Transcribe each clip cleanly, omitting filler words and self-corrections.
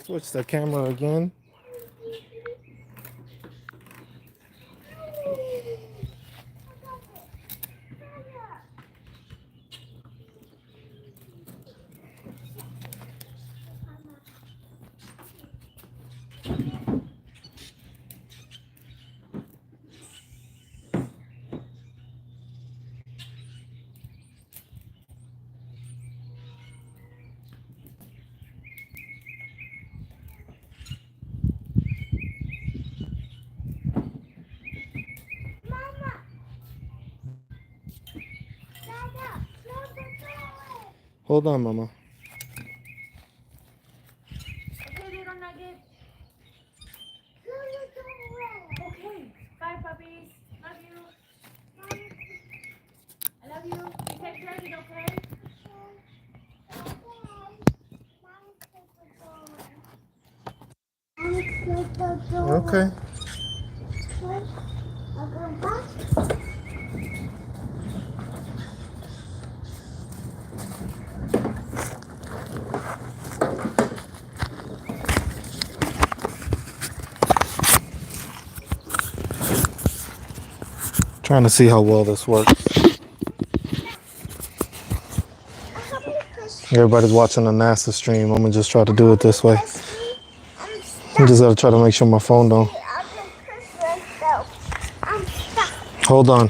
Switch the camera again. Hold on, Mama. Okay, little nugget. Okay, bye, puppies. Love you. I love you. You take care of it, okay? Okay. Trying to see how well this works. Everybody's watching the NASA stream. I'm gonna just try to do it this way. I just gotta try to make sure my phone don't. Hold on.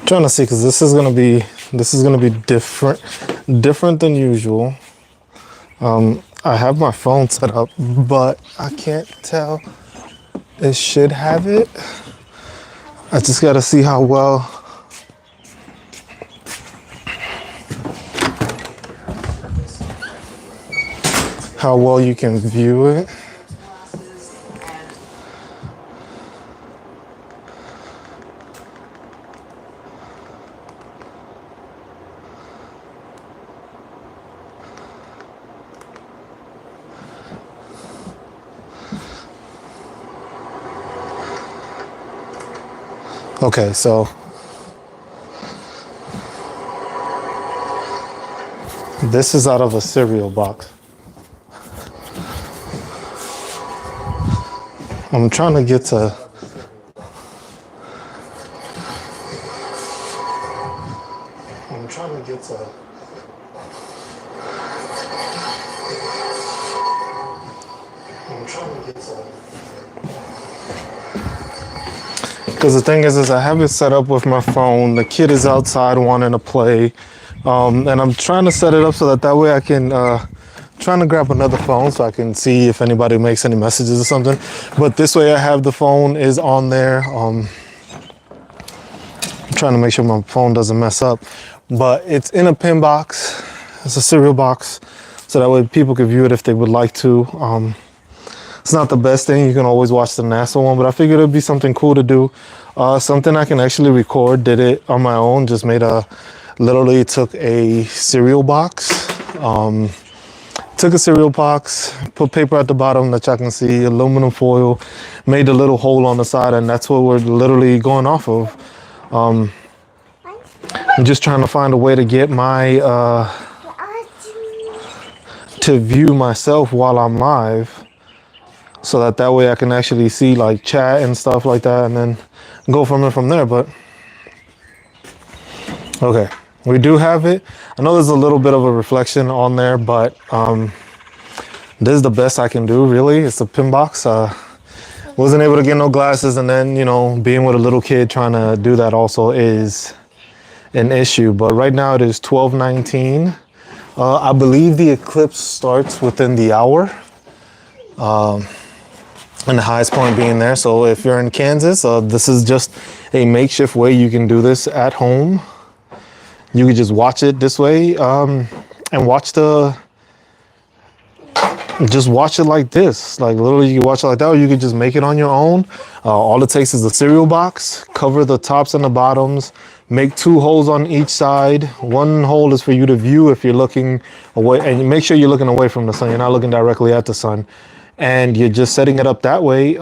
Trying to see because this is gonna be different than usual. I have my phone set up, but I can't tell. It should have it. I just gotta see how well. How well you can view it. Okay, so this is out of a cereal box. I'm trying to get to. I'm trying to get to. I'm trying to get to. Because the thing is I have it set up with my phone. The kid is outside wanting to play, and I'm trying to set it up so that way I can. Trying to grab another phone so I can see if anybody makes any messages or something. But this way I have the phone is on there. I'm trying to make sure my phone doesn't mess up. But it's in a pin box. It's a cereal box. So that way people can view it if they would like to. It's not the best thing. You can always watch the NASA one, but I figured it'd be something cool to do. Something I can actually record. Did it on my own. Just literally took a cereal box. Took a cereal box, put paper at the bottom that y'all can see, aluminum foil, made a little hole on the side, and that's what we're literally going off of. I'm just trying to find a way to get my, to view myself while I'm live, so that way I can actually see like chat and stuff like that, and then go from there, but, okay. We do have it. I know there's a little bit of a reflection on there, but this is the best I can do, really. It's a Pinbox. Wasn't able to get no glasses, and then, being with a little kid trying to do that also is an issue. But right now it is 12:19. I believe the eclipse starts within the hour. And the highest point being there. So if you're in Kansas, this is just a makeshift way you can do this at home. You could just watch it this way, and watch the just watch it like this. Like literally you can watch it like that, or you could just make it on your own. All it takes is the cereal box, cover the tops and the bottoms, make 2 holes on each side. 1 hole is for you to view if you're looking away, and make sure you're looking away from the sun. You're not looking directly at the sun, and you're just setting it up that way.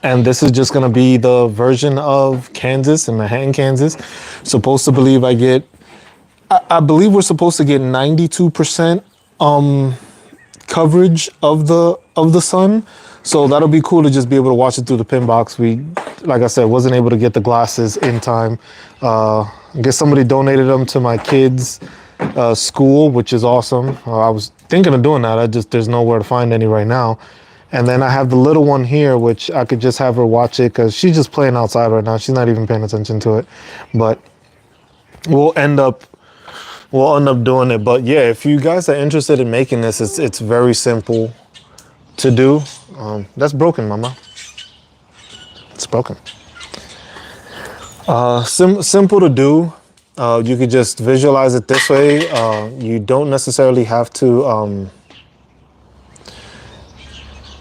And this is just gonna be the version of Kansas in Manhattan, Kansas. Supposed to believe I believe we're supposed to get 92% coverage of the sun, so that'll be cool to just be able to watch it through the Pinbox. We, like I said, wasn't able to get the glasses in time. I guess somebody donated them to my kids' school, which is awesome. I was thinking of doing that. There's nowhere to find any right now. And then I have the little one here, which I could just have her watch it because she's just playing outside right now. She's not even paying attention to it. But we'll end up doing it. But yeah, if you guys are interested in making this, it's very simple to do. That's broken, mama. It's broken. Simple to do. You could just visualize it this way. You don't necessarily have to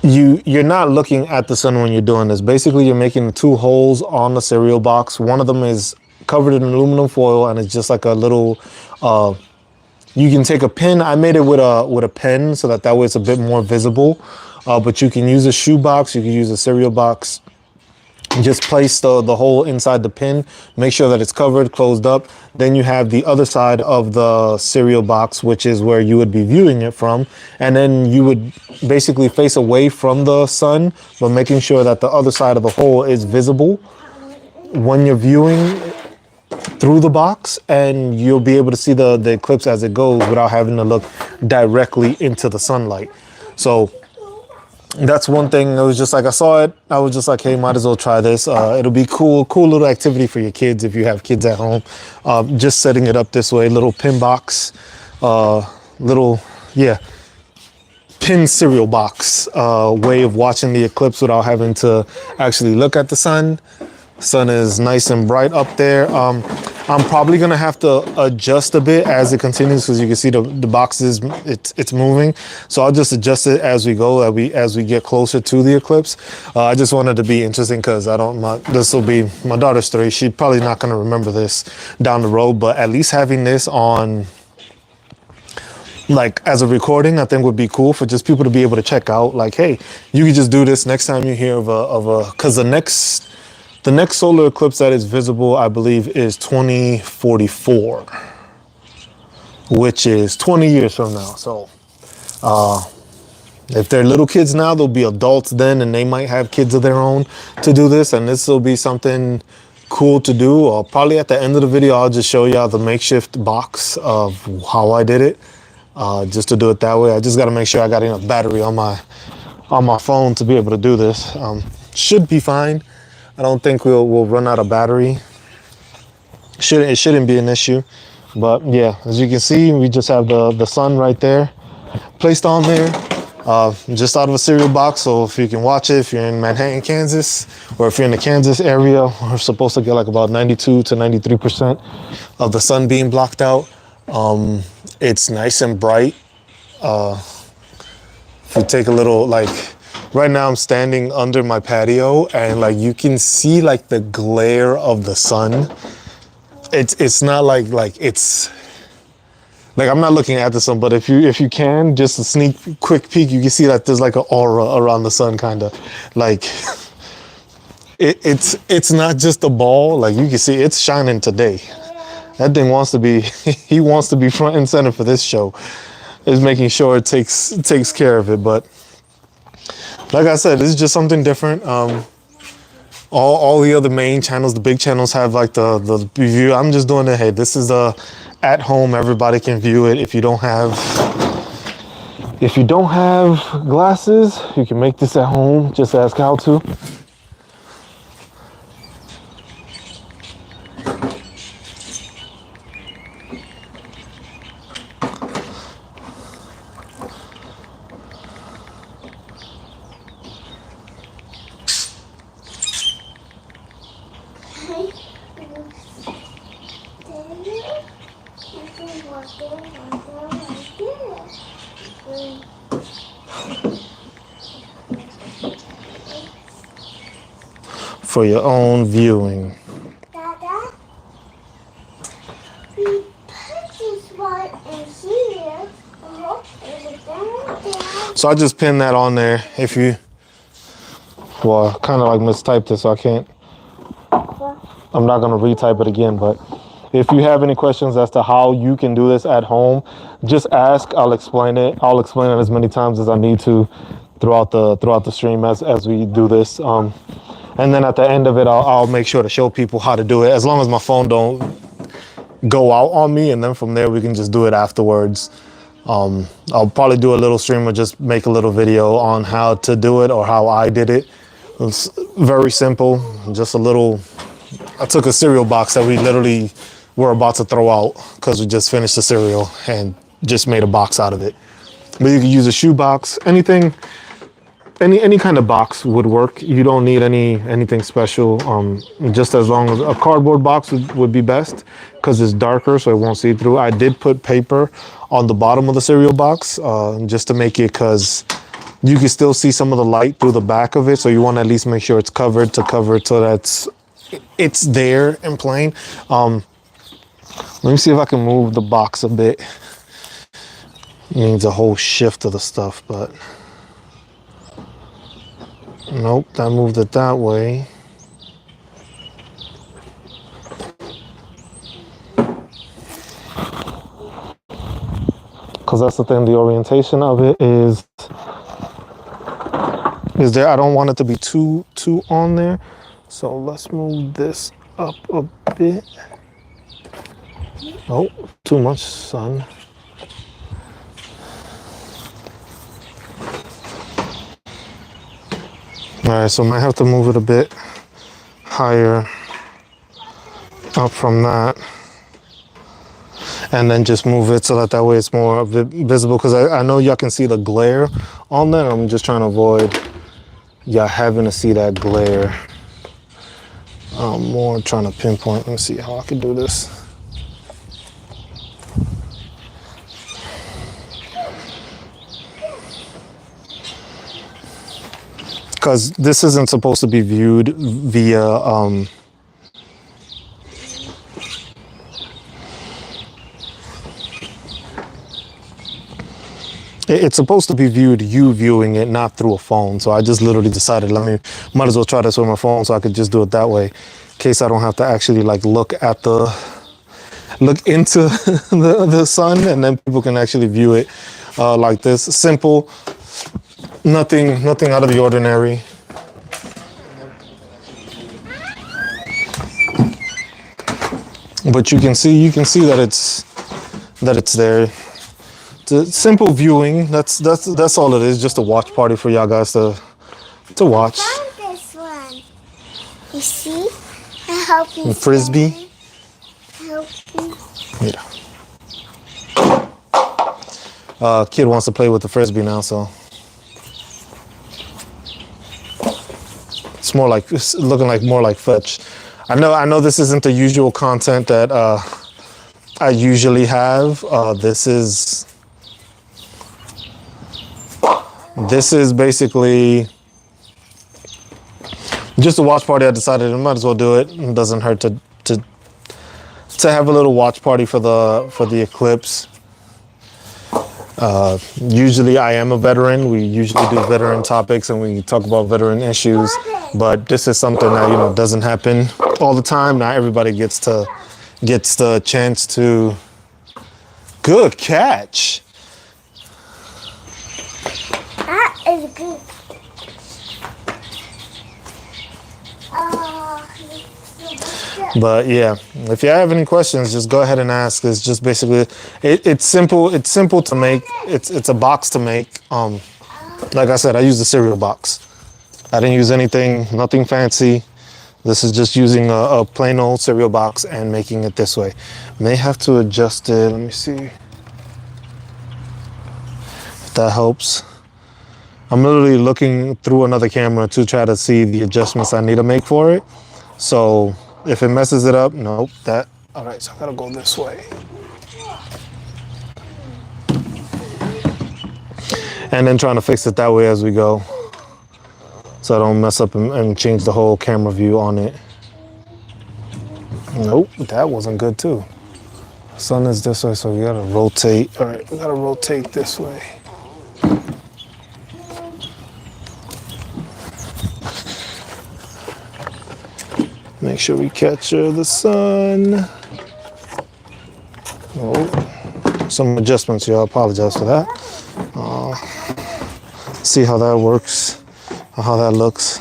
you're not looking at the sun when you're doing this. Basically, you're making 2 holes on the cereal box. One of them is covered in aluminum foil, and it's just like a little, you can take a pin. I made it with a pen so that way it's a bit more visible, but you can use a shoe box, you can use a cereal box. Just place the hole inside the pin, make sure that it's covered, closed up. Then you have the other side of the cereal box, which is where you would be viewing it from. And then you would basically face away from the sun, but making sure that the other side of the hole is visible when you're viewing through the box, and you'll be able to see the eclipse as it goes without having to look directly into the sunlight. So that's one thing. It was just like, I saw it, I was just like, hey, might as well try this. It'll be cool little activity for your kids if you have kids at home. Just setting it up this way, little pin box, pin cereal box way of watching the eclipse without having to actually look at the sun. Sun is nice and bright up there. I'm probably gonna have to adjust a bit as it continues, because you can see the boxes, it's moving. So I'll just adjust it as we go, as we get closer to the eclipse. I just wanted to be interesting because this will be my daughter's 3. She's probably not gonna remember this down the road, but at least having this on like as a recording, I think would be cool for just people to be able to check out. Like, hey, you can just do this next time you hear because the next solar eclipse that is visible, I believe, is 2044, which is 20 years from now. So if they're little kids now, they'll be adults then, and they might have kids of their own to do this. And this will be something cool to do. Probably at the end of the video, I'll just show y'all the makeshift box of how I did it, just to do it that way. I just got to make sure I got enough battery on my phone to be able to do this. Should be fine. I don't think we'll run out of battery. It shouldn't be an issue. But yeah, as you can see, we just have the sun right there placed on there, just out of a cereal box. So if you can watch it, if you're in Manhattan, Kansas, or if you're in the Kansas area, we're supposed to get like about 92 to 93% of the sun being blocked out. It's nice and bright. If you take a little, like, right now I'm standing under my patio, and like you can see like the glare of the sun. It's not like it's like, I'm not looking at the sun, but if you can, just a quick peek, you can see that there's like an aura around the sun, kind of like it's not just a ball. Like you can see it's shining today. That thing wants to be he wants to be front and center for this show. Is making sure it takes care of it. But like I said, this is just something different. All the other main channels, the big channels, have like the review. I'm just doing it. Hey, this is at home. Everybody can view it. If you don't have glasses, you can make this at home. Just ask how to. for your own viewing. Dada, we put this one in here. So I just pinned that on there. If you, well, kind of like mistyped it, so I can't. I'm not gonna retype it again, but if you have any questions as to how you can do this at home, just ask. I'll explain it. I'll explain it as many times as I need to throughout the stream as we do this. And then at the end of it, I'll make sure to show people how to do it, as long as my phone don't go out on me, and then from there we can just do it afterwards. I'll probably do a little stream or just make a little video on how to do it or how I did it. It's very simple, just a little. I took a cereal box that we literally were about to throw out because we just finished the cereal and just made a box out of it. But you can use a shoe box, anything, any kind of box would work. You don't need anything special. Just as long as a cardboard box would be best because it's darker so it won't see through. I did put paper on the bottom of the cereal box just to make it, because you can still see some of the light through the back of it. So you want to at least make sure it's covered so that's it's there and plain. Let me see if I can move the box a bit. It needs a whole shift of the stuff, but nope, that moved it that way. Because that's the thing, the orientation of it is there. I don't want it to be too on there. So let's move this up a bit. Oh, too much sun. All right, so I might have to move it a bit higher up from that. And then just move it so that way it's more visible, because I know y'all can see the glare on there. I'm just trying to avoid y'all having to see that glare. I'm more trying to pinpoint. Let me see how I can do this. Because this isn't supposed to be viewed via it's supposed to be viewed, you viewing it, not through a phone. So I just literally decided, might as well try this with my phone so I could just do it that way, in case I don't have to actually like look into the sun, and then people can actually view it like this. Simple, nothing out of the ordinary. But you can see that it's there. Simple viewing. That's all it is. Just a watch party for y'all guys to watch. I found this one. You see? I help you. Frisbee. Help you. Yeah. Kid wants to play with the frisbee now, so it's looking like more like fetch. I know this isn't the usual content that I usually have. This is basically just a watch party. I decided I might as well do it. It doesn't hurt to have a little watch party for the Eclipse. Usually I am a veteran. We usually do veteran topics and we talk about veteran issues, but this is something that doesn't happen all the time. Not everybody gets the chance to. Good catch. That is good. But yeah, if you have any questions, just go ahead and ask. It's just basically, it's simple. It's simple to make. It's a box to make. Like I said, I used a cereal box. I didn't use nothing fancy. This is just using a plain old cereal box and making it this way. May have to adjust it. Let me see if that helps. I'm literally looking through another camera to try to see the adjustments I need to make for it. So if it messes it up, nope, all right, so I gotta go this way. And then trying to fix it that way as we go. so I don't mess up and change the whole camera view on it. Nope, that wasn't good too. Sun is this way, so we gotta rotate. All right, we gotta rotate this way. Make sure we capture the sun. Oh, some adjustments, y'all. Apologize for that. See how that works, or how that looks.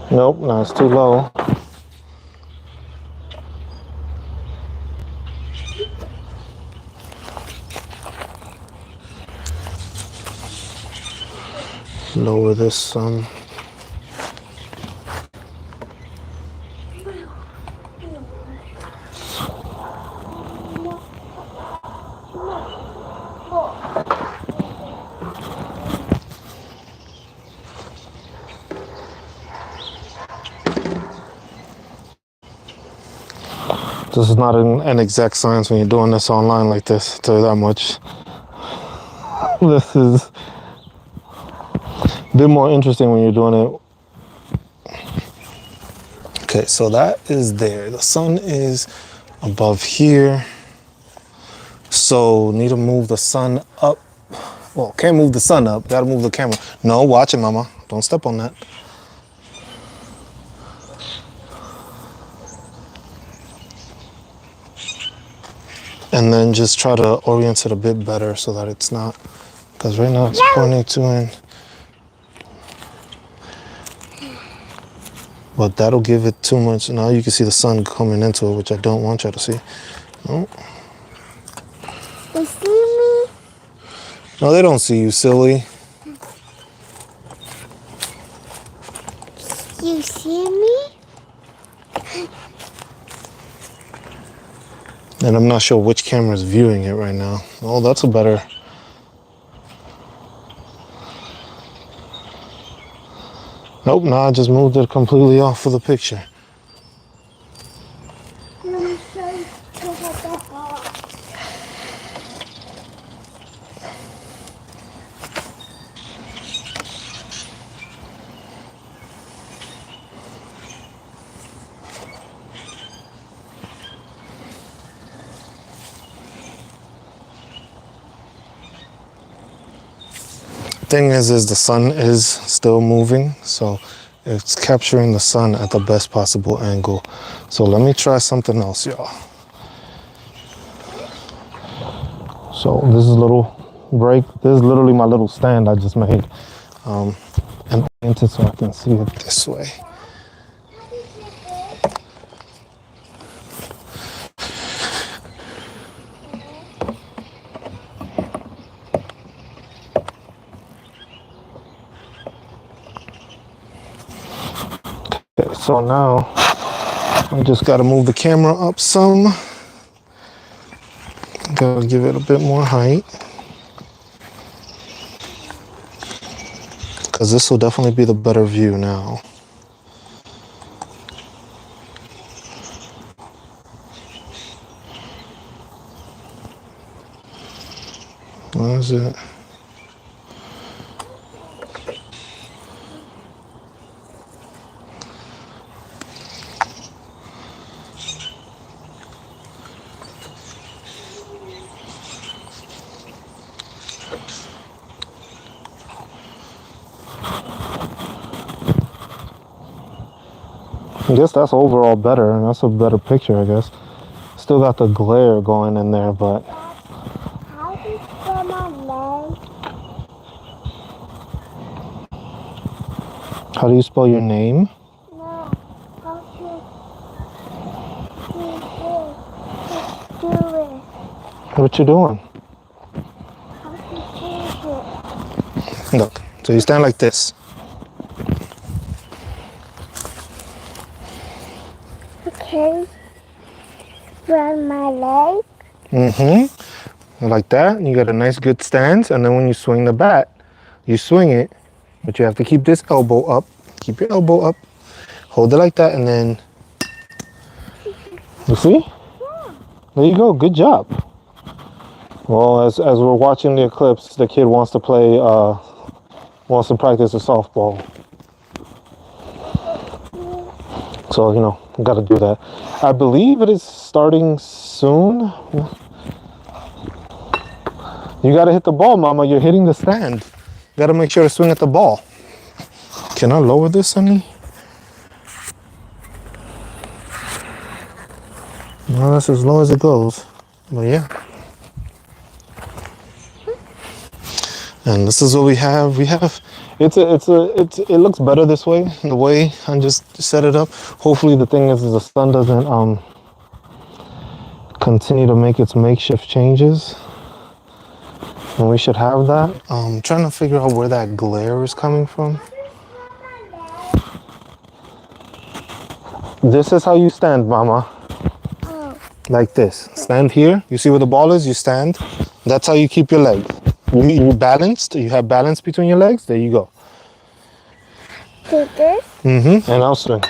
Nope, no, it's too low. Lower this some. This is not an exact science when you're doing this online like this, I'll tell you that much. This is a bit more interesting when you're doing it. Okay, so that is there. The sun is above here. So need to move the sun up. Well, can't move the sun up, gotta move the camera. No, watch it, mama. Don't step on that. And then just try to orient it a bit better so that it's not, because right now it's pointing to in. But that'll give it too much. Now you can see the sun coming into it, which I don't want you to see. Oh. They see me? No, they don't see you, silly. You see me? And I'm not sure which camera is viewing it right now. Oh, that's a better. Nope, no, I just moved it completely off of the picture. Let me show you. Thing is the sun is still moving, so it's capturing the sun at the best possible angle. So let me try something else, y'all. So this is a little break. This is literally my little stand I just made, and orient it so I can see it this way. Okay, so now I just got to move the camera up some. Gotta give it a bit more height, because this will definitely be the better view now. What is it? I guess that's overall better, and that's a better picture, I guess. Still got the glare going in there, but How do you spell my name? how do you spell your name? No. How to do it? What you doing? How to change it? Look, So you stand like this. Okay. Run my leg. Mm-hmm. Like that. And you got a nice good stance. And then when you swing the bat, you swing it, but you have to keep this elbow up. Keep your elbow up. Hold it like that, and then you see? There you go. Good job. Well, as we're watching the eclipse, the kid wants to play, wants to practice a softball. So, you know, got to do that. I believe it is starting soon. You got to hit the ball, Mama. You're hitting the stand. You got to make sure to swing at the ball. Can I lower this, honey? No, that's as low as it goes. But yeah. And this is what we have. It looks better this way, the way I just set it up. Hopefully the thing is the sun doesn't continue to make its makeshift changes. And we should have that. I'm trying to figure out where that glare is coming from. This is how you stand, Mama. Like this. Stand here. You see where the ball is? You stand. That's how you keep your legs. You balanced. You have balance between your legs. There you go. Take this. And I'll swing.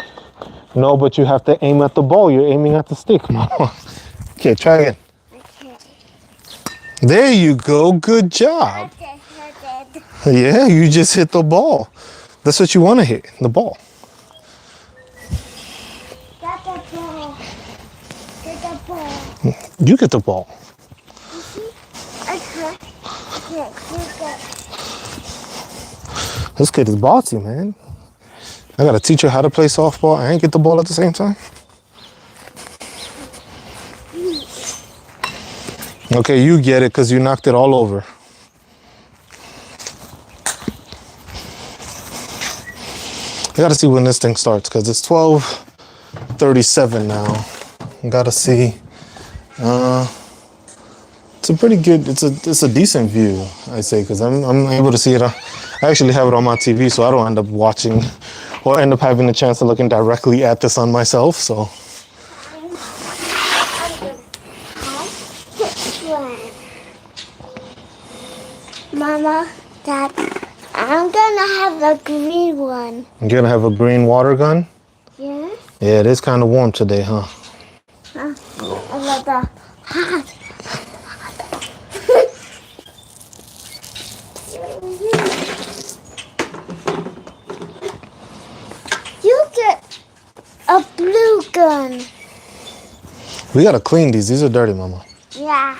No, but you have to aim at the ball. You're aiming at the stick, Mama. Okay, try again. Okay. There you go. Good job. Yeah, you just hit the ball. That's what you want to hit, the ball. Get the ball. Get the ball. You get the ball. Okay. This kid is bossy, man. I gotta teach her how to play softball and get the ball at the same time. Okay, you get it because you knocked it all over. I gotta see when this thing starts because it's 12:37 now. I gotta see. It's a pretty good. It's a decent view, I say, because I'm able to see it. I actually have it on my TV, so I don't end up watching or end up having the chance of looking directly at the sun myself. So. Mama, Dad, I'm gonna have the green one. You're gonna have a green water gun? Yeah? Yeah, it is kind of warm today, huh? I love the hot. You get a blue gun. We gotta clean these. These are dirty, Mama. Yeah.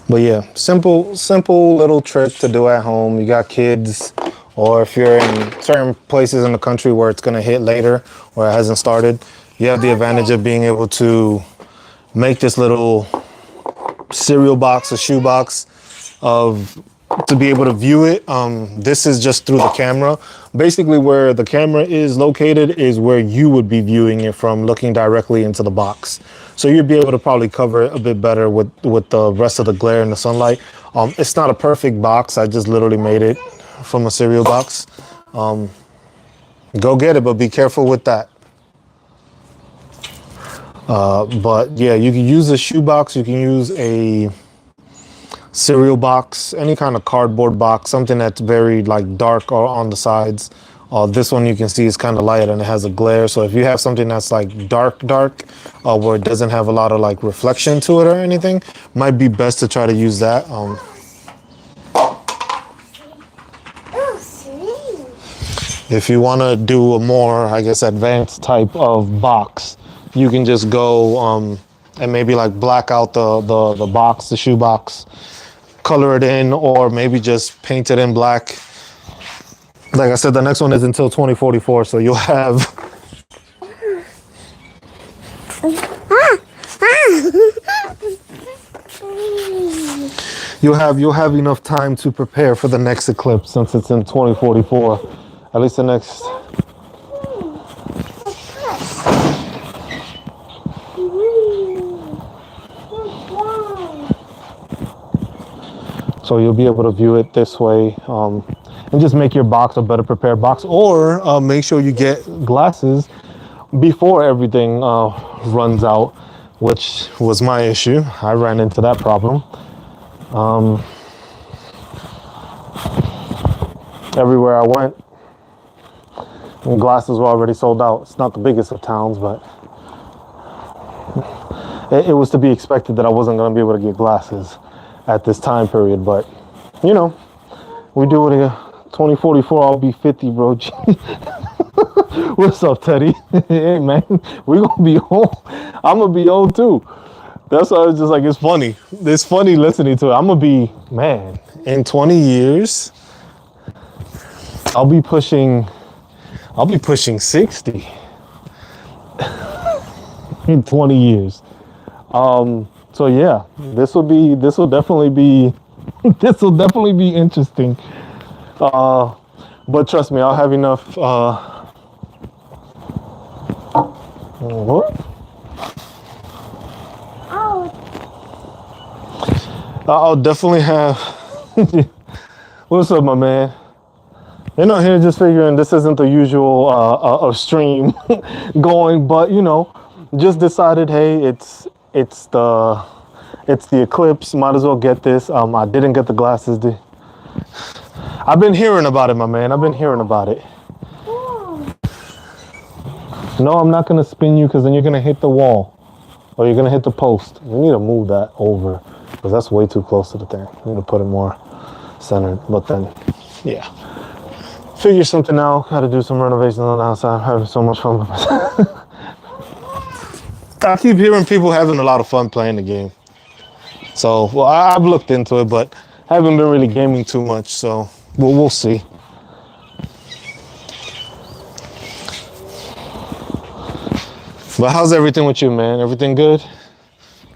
But yeah, simple little trick to do at home. You got kids, or if you're in certain places in the country where it's gonna hit later or it hasn't started, you have the advantage of being able to make this little cereal box, a shoe box, to be able to view it. This is just through the camera. Basically where the camera is located is where you would be viewing it from, looking directly into the box. So you'd be able to probably cover it a bit better with the rest of the glare and the sunlight. It's not a perfect box. I just literally made it from a cereal box. Go get it, but be careful with that. But yeah, you can use a shoe box. You can use a cereal box, any kind of cardboard box, something that's very like dark or on the sides. This one you can see is kind of light and it has a glare. So if you have something that's like dark, where it doesn't have a lot of like reflection to it or anything, might be best to try to use that. If you want to do a more, I guess, advanced type of box, you can just go and maybe like black out the box, the shoe box, color it in, or maybe just paint it in black. Like I said, the next one is until 2044, so you'll have you'll have enough time to prepare for the next eclipse since it's in 2044. At least the next. So you'll be able to view it this way, and just make your box a better prepared box, or make sure you get glasses before everything runs out, which was my issue. I ran into that problem. Everywhere I went, and glasses were already sold out. It's not the biggest of towns, but it was to be expected that I wasn't going to be able to get glasses at this time period. But, you know, we do it again. 2044, I'll be 50, bro. What's up, Teddy? Hey, man, we going to be old. I'm going to be old, too. That's why I was just like, it's funny. It's funny listening to it. I'm going to be, man, in 20 years, I'll be pushing 60 in 20 years. So yeah, this will definitely be interesting. But trust me, I'll have enough. What? I'll definitely have. What's up, my man? You're not here just figuring this isn't the usual stream going, but you know, just decided, hey, it's the Eclipse. Might as well get this. I didn't get the glasses. I've been hearing about it, my man. I've been hearing about it. No, I'm not gonna spin you because then you're gonna hit the wall or you're gonna hit the post. We need to move that over because that's way too close to the thing. We need to put it more centered. But then, yeah. Figure something out. Got to do some renovations on the outside. I'm having so much fun with myself. I keep hearing people having a lot of fun playing the game. So, well, I've looked into it, but haven't been really gaming too much. So, we'll see. But how's everything with you, man? Everything good?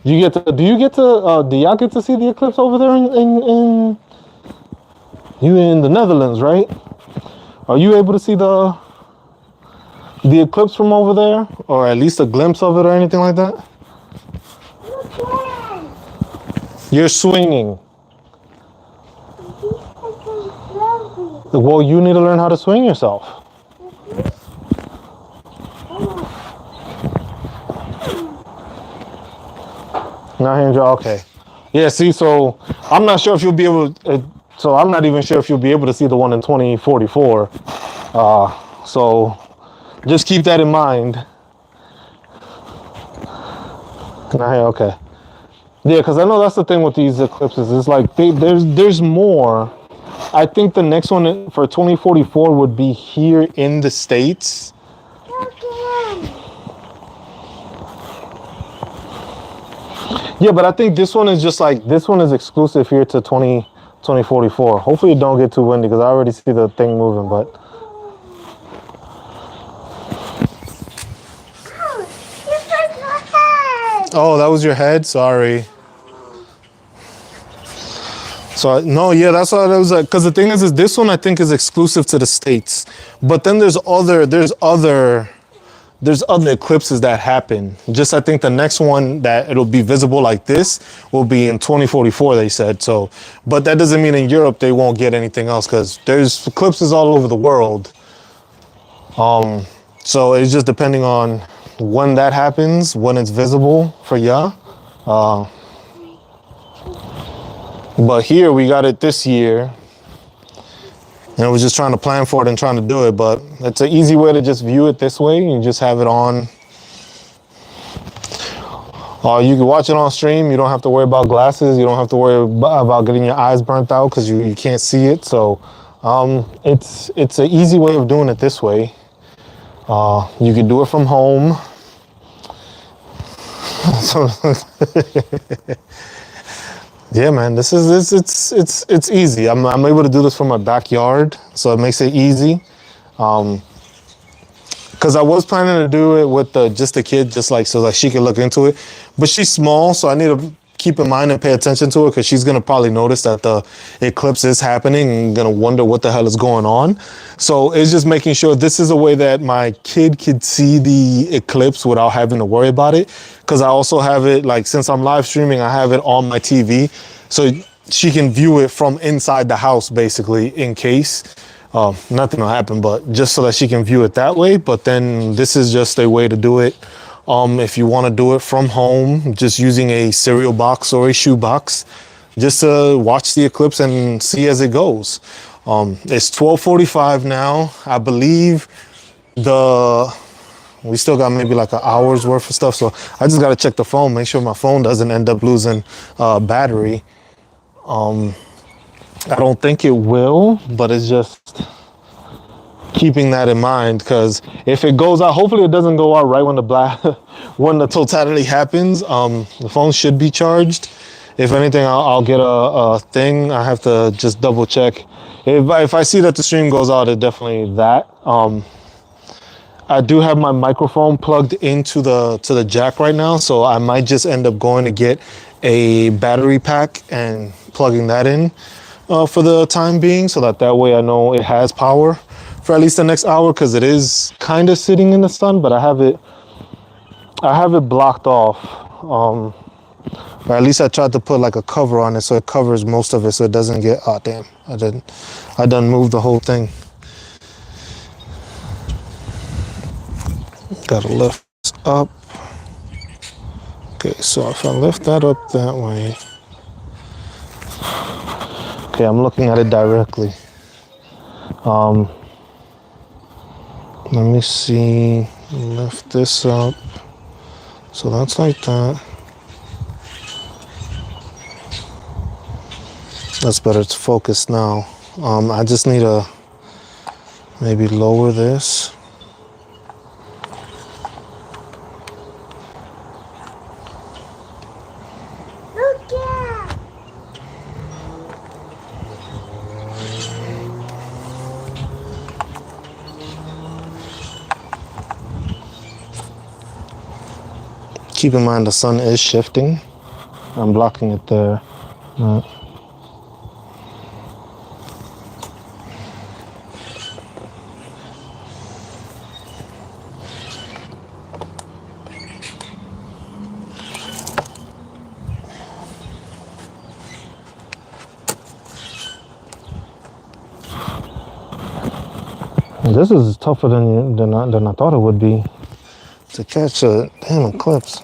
Do y'all get to see the Eclipse over there in you in the Netherlands, right? Are you able to see the Eclipse from over there? Or at least a glimpse of it or anything like that? You're swinging. Well, you need to learn how to swing yourself. Not here, okay. Yeah, see, so I'm not sure if you'll be able to, so I'm not even sure if you'll be able to see the one in 2044. So just keep that in mind. Not here, okay. Yeah, because I know that's the thing with these eclipses. It's like there's more. I think the next one for 2044 would be here in the States. Yeah, but I think this one is just like, this one is exclusive here to 2044. Hopefully it don't get too windy because I already see the thing moving, but. Oh, that was your head? Sorry. So, no, yeah, that's what it was like. Because the thing is this one I think is exclusive to the States. But then there's other eclipses that happen. Just I think the next one that it'll be visible like this will be in 2044, they said. So, but that doesn't mean in Europe they won't get anything else because there's eclipses all over the world. So it's just depending on when that happens, when it's visible for ya. But here we got it this year. And we're just trying to plan for it and trying to do it, but it's an easy way to just view it this way. You just have it on. You can watch it on stream. You don't have to worry about glasses. You don't have to worry about getting your eyes burnt out because you can't see it. So it's an easy way of doing it this way. You can do it from home. Yeah, man, it's easy. I'm able to do this from my backyard, so it makes it easy. Because I was planning to do it with just a kid, just like so like she could look into it. But she's small, so I need to keep in mind and pay attention to it because she's gonna probably notice that the eclipse is happening and gonna wonder what the hell is going on. So it's just making sure this is a way that my kid could see the eclipse without having to worry about it. Because I also have it, like, since I'm live streaming, I have it on my TV. So she can view it from inside the house, basically, in case nothing will happen, but just so that she can view it that way. But then this is just a way to do it. If you want to do it from home, just using a cereal box or a shoe box, just to watch the eclipse and see as it goes. It's 12:45 now. I believe we still got maybe like an hour's worth of stuff. So I just got to check the phone, make sure my phone doesn't end up losing battery. I don't think it will, but it's just keeping that in mind, because if it goes out, hopefully it doesn't go out right when when the totality happens. The phone should be charged. If anything, I'll get a thing. I have to just double check. If I see that the stream goes out, it's definitely that. I do have my microphone plugged into the jack right now, so I might just end up going to get a battery pack and plugging that in for the time being, so that way I know it has power for at least the next hour, because it is kind of sitting in the sun, but I have it blocked off. Or at least I tried to put like a cover on it so it covers most of it, so it doesn't get, oh damn, I done moved the whole thing. Gotta lift this up. Okay, so if I lift that up that way, okay, I'm looking at it directly. Let me see, lift this up. So that's like that. That's better, it's focused now. I just need to maybe lower this. Look at. Keep in mind the sun is shifting. I'm blocking it there. This is tougher than I thought it would be to catch a damn eclipse.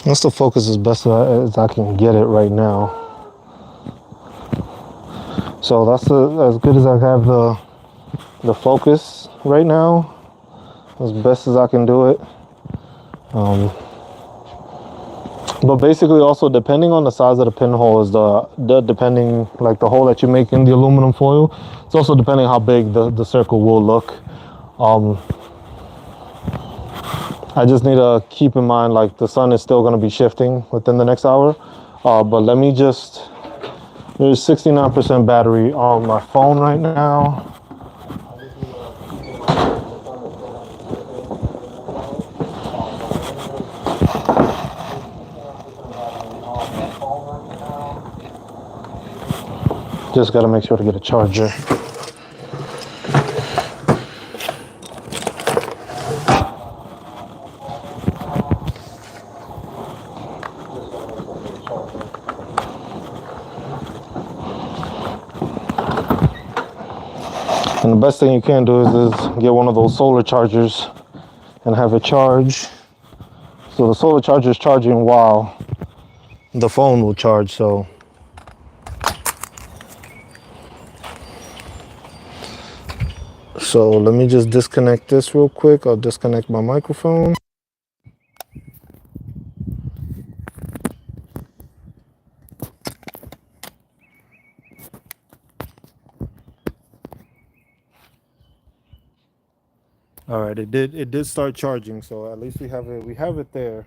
Let's still focus as best as I can get it right now. So that's as good as I have the focus right now, as best as I can do it. But basically, also depending on the size of the pinhole is depending, like the hole that you make in the aluminum foil. It's also depending how big the circle will look. I just need to keep in mind, like, the sun is still going to be shifting within the next hour. But let me just, there's 69% battery on my phone right now. Just got to make sure to get a charger. And the best thing you can do is get one of those solar chargers and have it charge. So the solar charger is charging while the phone will charge. So let me just disconnect this real quick. I'll disconnect my microphone. All right, it did start charging, so at least we have it there.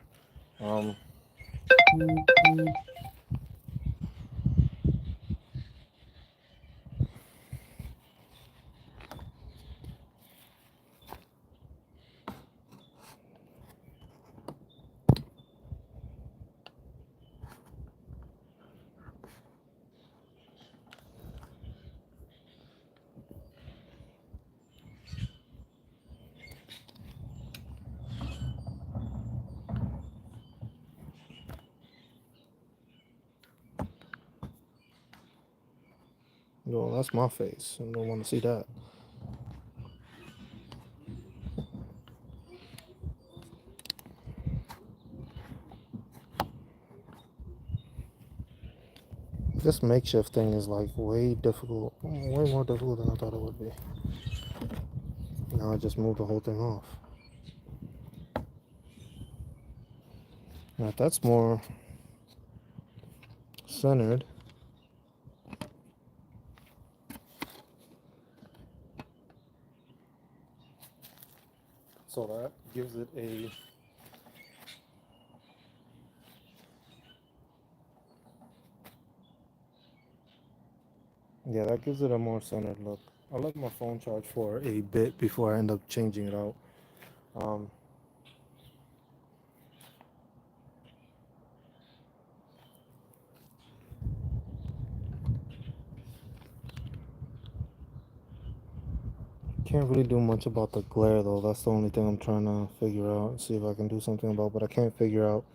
No, that's my face. I don't want to see that. This makeshift thing is like way difficult, way more difficult than I thought it would be. Now I just moved the whole thing off. Now if that's more centered. So that gives it a that gives it a more centered look. I'll let my phone charge for a bit before I end up changing it out. Can't really do much about the glare though. That's the only thing I'm trying to figure out. See if I can do something about, but I can't figure out.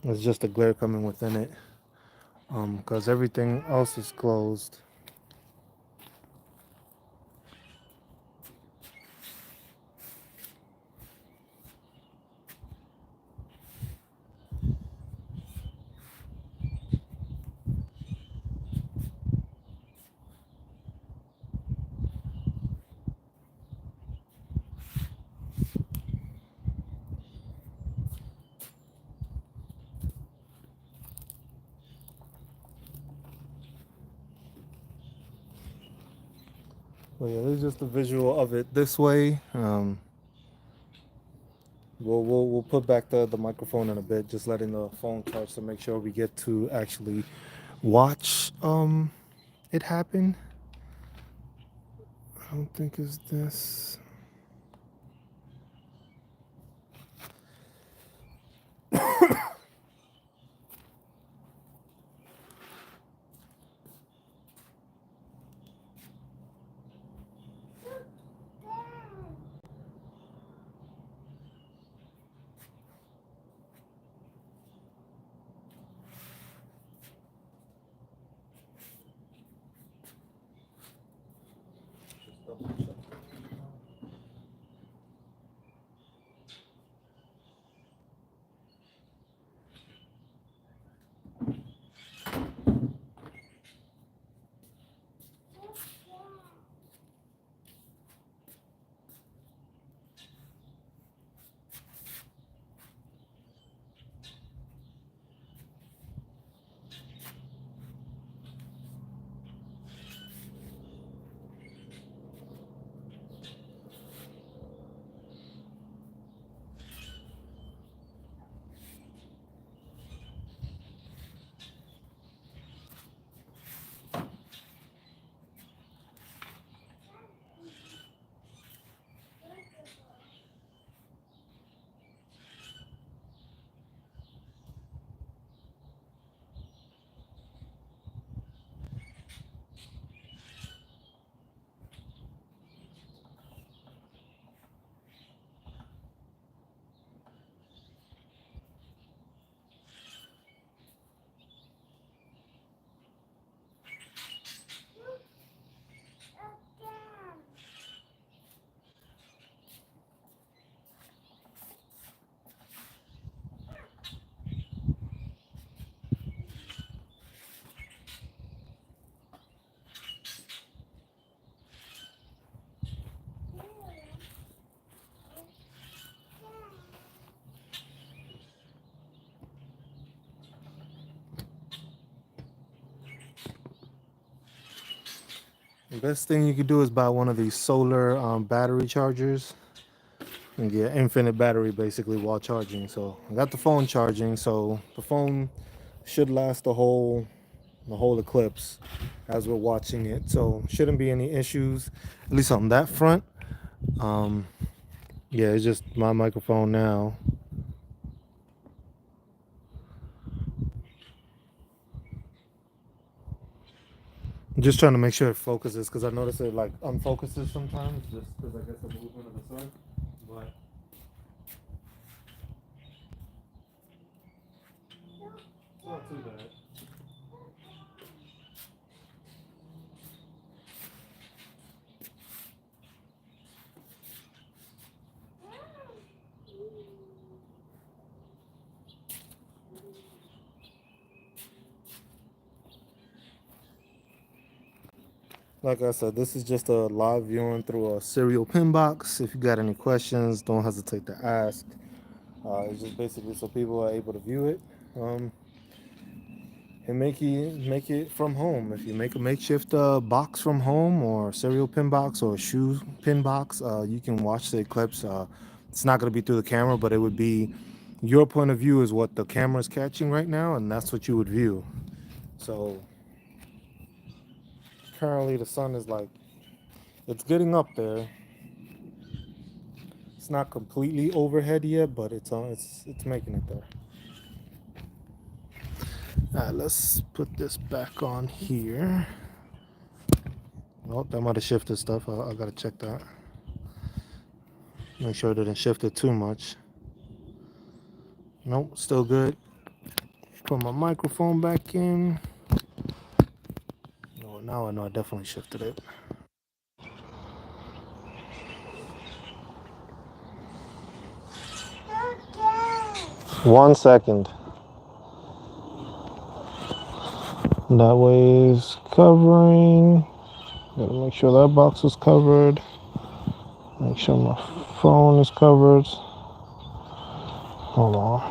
It's just the glare coming within it. Because everything else is closed. But yeah, this is just a visual of it this way. We'll put back the microphone in a bit, just letting the phone charge to make sure we get to actually watch it happen. I don't think it's this. The best thing you could do is buy one of these solar battery chargers and get infinite battery basically while charging. So I got the phone charging, so the phone should last the whole eclipse as we're watching it. So shouldn't be any issues, at least on that front. Yeah, it's just my microphone now. I'm just trying to make sure it focuses because I notice it like unfocuses sometimes just because I guess the movement of the sun. But it's not too bad. Like I said, this is just a live viewing through a serial pin box. If you got any questions, don't hesitate to ask. It's just basically so people are able to view it, and make it from home. If you make a makeshift box from home, or serial pin box, or a shoe pin box, you can watch the Eclipse. It's not going to be through the camera, but it would be your point of view is what the camera is catching right now, and that's what you would view. So currently the sun is like, it's getting up there. It's not completely overhead yet, but it's making it there. All right, let's put this back on here. Oh, that might have shifted stuff. I gotta check that. Make sure it didn't shift it too much. Nope, still good. Put my microphone back in. No, now I know I definitely shifted it. Okay. 1 second. That way is covering. Gotta make sure that box is covered. Make sure my phone is covered. Hold on.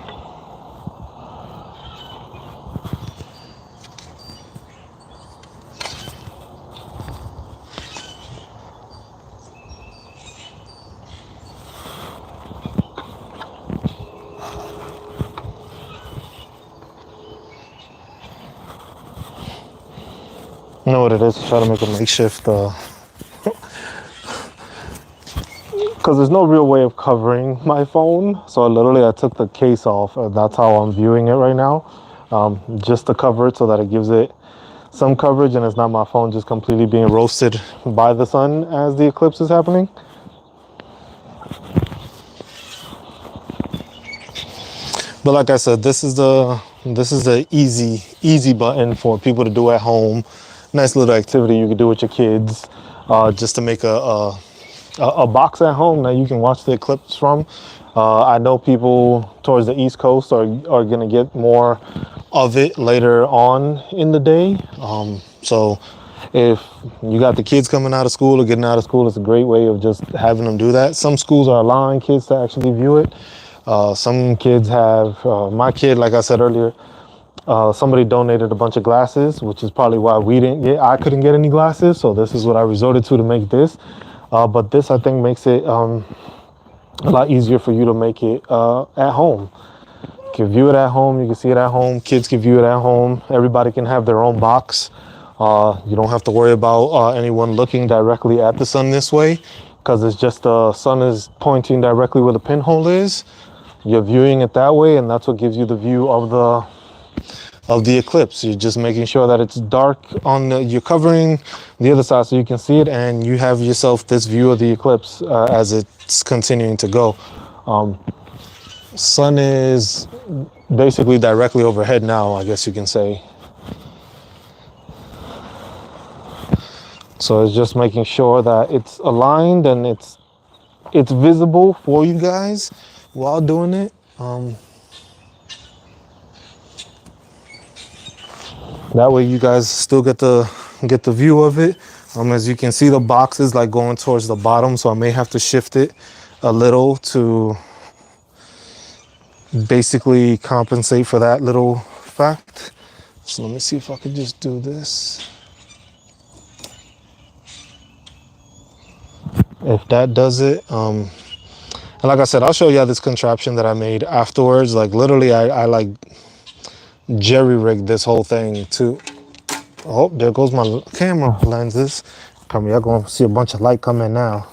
You know what it is? Try to make a makeshift, because there's no real way of covering my phone. So I took the case off. That's how I'm viewing it right now, just to cover it so that it gives it some coverage and it's not my phone just completely being roasted by the sun as the eclipse is happening. But like I said, this is the easy button for people to do at home. Nice little activity you could do with your kids, just to make a box at home that you can watch the eclipse from. I know people towards the East Coast are gonna get more of it later on in the day. So if you got the kids coming out of school or getting out of school, it's a great way of just having them do that. Some schools are allowing kids to actually view it. Some kids have, my kid, like I said earlier, somebody donated a bunch of glasses, which is probably why I couldn't get any glasses. So this is what I resorted to make this. But this, I think, makes it a lot easier for you to make it at home. You can view it at home. You can see it at home. Kids can view it at home. Everybody can have their own box. You don't have to worry about anyone looking directly at the sun this way, because it's just the sun is pointing directly where the pinhole is. You're viewing it that way, and that's what gives you the view of the eclipse. You're just making sure that it's dark you're covering the other side so you can see it, and you have yourself this view of the eclipse as it's continuing to go. Sun is basically directly overhead now, I guess you can say. So it's just making sure that it's aligned and it's visible for you guys while doing it. That way you guys still get the view of it. As you can see, the box is like going towards the bottom, so I may have to shift it a little to basically compensate for that little fact. So let me see if I can just do this. If that does it, and like I said, I'll show you this contraption that I made afterwards. Like literally, I like jerry-rigged this whole thing to, oh, there goes my camera lenses. Come here, y'all gonna see a bunch of light come in now.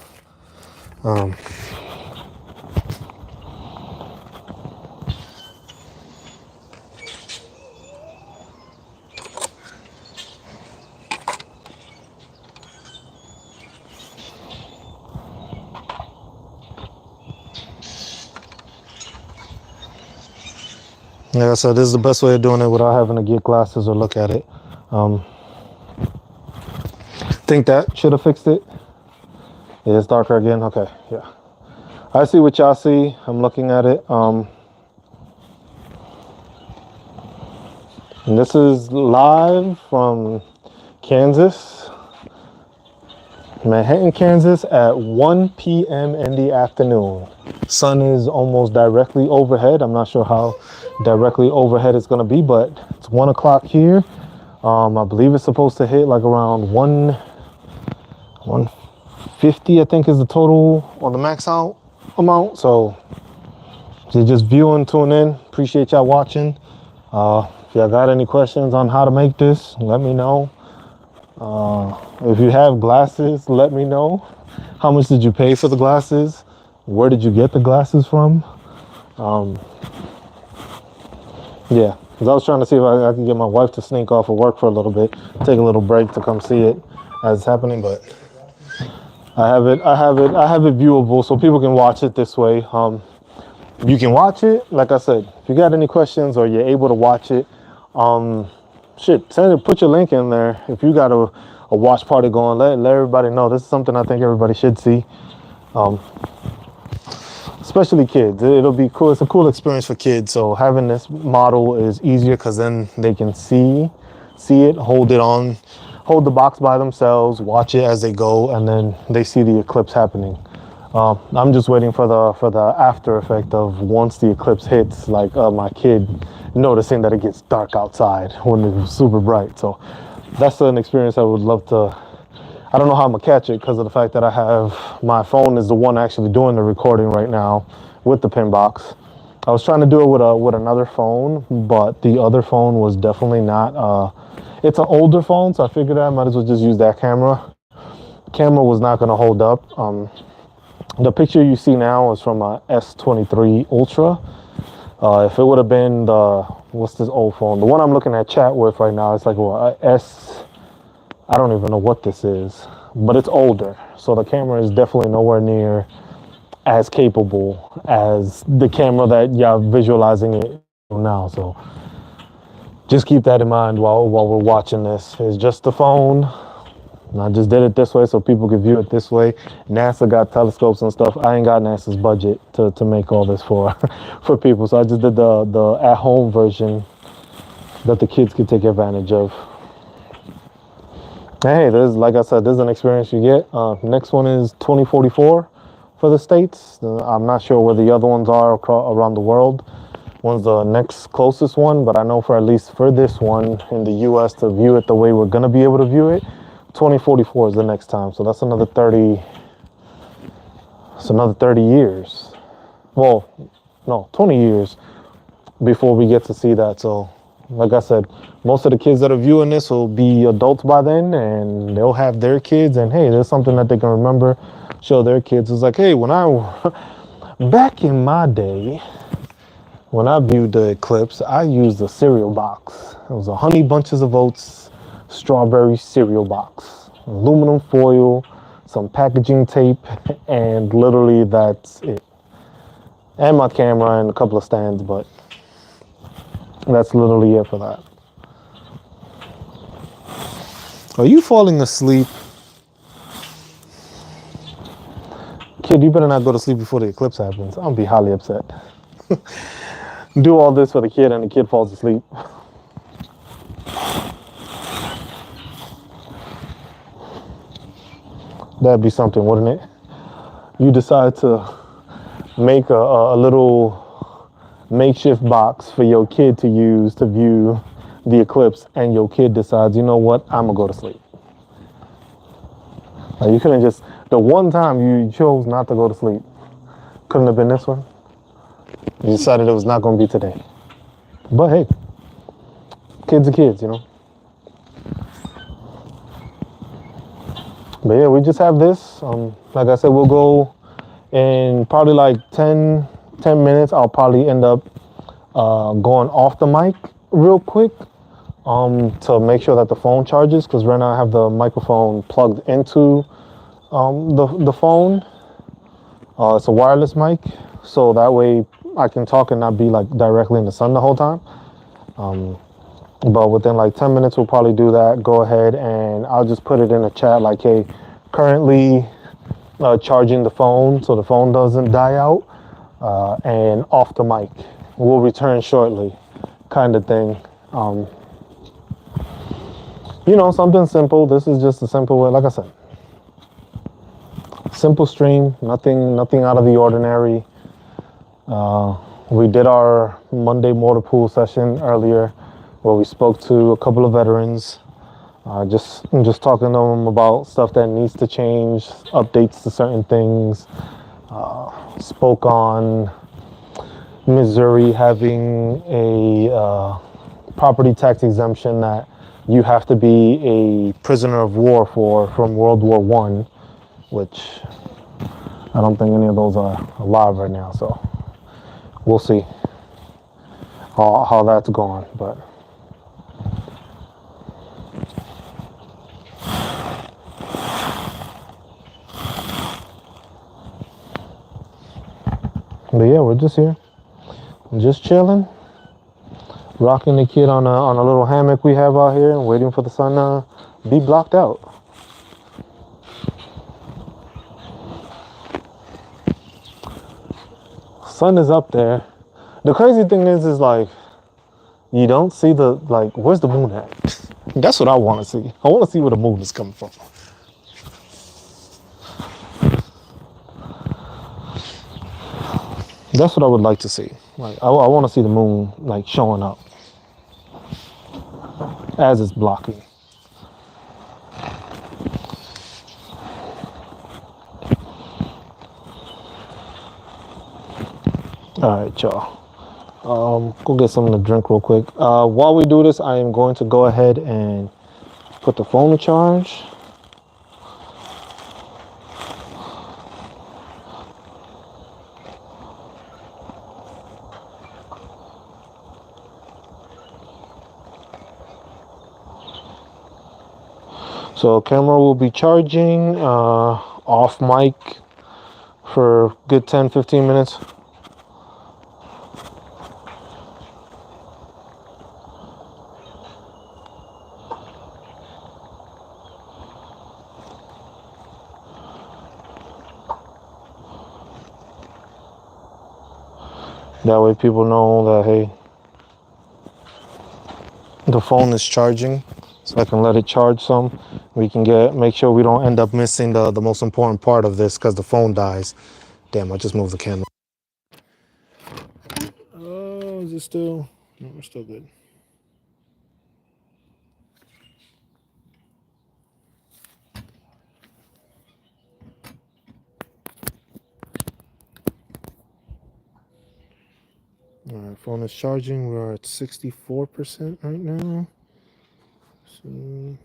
Yeah, so this is the best way of doing it without having to get glasses or look at it. Think that should have fixed it. Yeah, it's darker again. Okay, yeah. I see what y'all see. I'm looking at it. And this is live from Kansas. Manhattan, Kansas at 1 p.m. in the afternoon. Sun is almost directly overhead. I'm not sure how directly overhead it's going to be, but it's 1 o'clock here. I believe it's supposed to hit like around 150, I think is the total on the max out amount. So just viewing, tune in. Appreciate y'all watching. If y'all got any questions on how to make this, let me know. If you have glasses, let me know. How much did you pay for the glasses? Where did you get the glasses from? Yeah, because I was trying to see if I could get my wife to sneak off of work for a little bit, take a little break to come see it as it's happening. But I have it viewable so people can watch it this way. You can watch it, like I said. If you got any questions or you're able to watch it, put your link in there. If you got a watch party going, let everybody know. This is something I think everybody should see, especially kids. It'll be cool. It's a cool experience for kids. So having this model is easier because then they can see it, hold the box by themselves, watch it as they go, and then they see the eclipse happening. I'm just waiting for the after effect of once the eclipse hits, like my kid noticing that it gets dark outside when it's super bright. So that's an experience I would love to. I don't know how I'm gonna catch it because of the fact that I have my phone is the one actually doing the recording right now with the Pinbox. I was trying to do it with another phone, but the other phone was definitely not. It's an older phone, so I figured I might as well just use that camera. Camera was not gonna hold up. The picture you see now is from a S23 Ultra. If it would have been what's this old phone? The one I'm looking at chat with right now, it's like I don't even know what this is, but it's older. So the camera is definitely nowhere near as capable as the camera that y'all visualizing it now. So just keep that in mind while we're watching this. It's just the phone. And I just did it this way so people could view it this way. NASA got telescopes and stuff. I ain't got NASA's budget to make all this for people. So I just did the at-home version that the kids could take advantage of. Hey, like I said, this is an experience you get. Next one is 2044 for the States. I'm not sure where the other ones are around the world. One's the next closest one, but I know for at least for this one in the US to view it the way we're gonna be able to view it, 2044 is the next time. So that's another 30. It's another 30 years. Well, no, 20 years before we get to see that. So, like I said, most of the kids that are viewing this will be adults by then, and they'll have their kids. And hey, there's something that they can remember, show their kids. It's like, hey, back in my day, when I viewed the eclipse, I used a cereal box. It was a Honey Bunches of Oats strawberry cereal box, aluminum foil, some packaging tape, and literally that's it. And my camera and a couple of stands, but that's literally it for that. Are you falling asleep? Kid, you better not go to sleep before the eclipse happens. I'll be highly upset. Do all this for the kid and the kid falls asleep. That'd be something, wouldn't it? You decide to make a little makeshift box for your kid to use to view the eclipse, and your kid decides, you know what, I'm gonna go to sleep. Like, you couldn't just, the one time you chose not to go to sleep, couldn't have been this one. You decided it was not gonna be today. But hey, kids are kids, you know. But yeah, we just have this. Like I said, we'll go in probably like 10 minutes. I'll probably end up going off the mic real quick to make sure that the phone charges, because right now I have the microphone plugged into the phone. It's a wireless mic, so that way I can talk and not be like directly in the sun the whole time. But within like 10 minutes, we'll probably do that. Go ahead and I'll just put it in the chat like, hey, currently charging the phone so the phone doesn't die out, and off the mic. We'll return shortly, kind of thing. You know, something simple. This is just a simple way. Like I said, simple stream, nothing out of the ordinary. We did our Monday motor pool session earlier, where we spoke to a couple of veterans, just talking to them about stuff that needs to change, updates to certain things. Spoke on Missouri having a property tax exemption that you have to be a prisoner of war for from World War One, which I don't think any of those are alive right now. So we'll see how that's going. But yeah, we're just here, just chilling, rocking the kid on a little hammock we have out here, and waiting for the sun to be blocked out. Sun is up there. The crazy thing is like you don't see where's the moon at? That's what I want to see. I want to see where the moon is coming from. That's what I would like to see. Like I want to see the moon like showing up as it's blocking. All right, y'all. Go get something to drink real quick. While we do this, I am going to go ahead and put the phone to charge. So camera will be charging off mic for a good 10-15 minutes. That way people know that, hey, the phone is charging, so I can let it charge some. We can make sure we don't end up missing the most important part of this because the phone dies. Damn, I just moved the camera. Oh, is it still? No, we're still good. All right, phone is charging. We're at 64% right now. So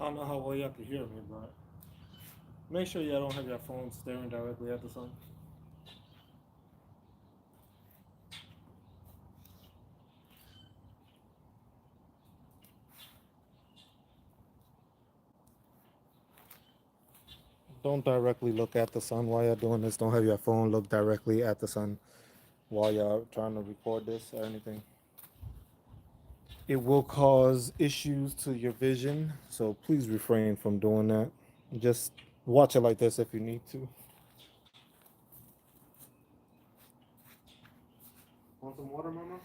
I don't know how well you have to hear me, but make sure you don't have your phone staring directly at the sun. Don't directly look at the sun while you're doing this. Don't have your phone look directly at the sun while you're trying to record this or anything. It will cause issues to your vision, so please refrain from doing that. Just watch it like this if you need to. some water, Mama?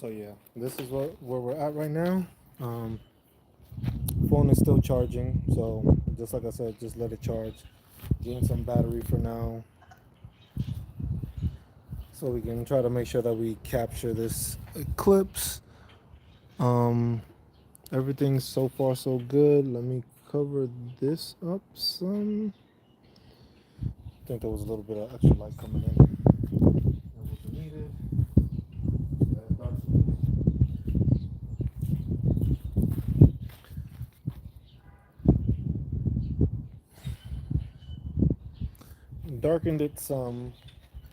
So yeah, this is where we're at right now. Phone is still charging, so just like I said, just let it charge. Gain some battery for now, so we can try to make sure that we capture this eclipse. Everything's so far so good. Let me cover this up some. I think there was a little bit of extra light coming in. That wasn't needed. Darkened it some,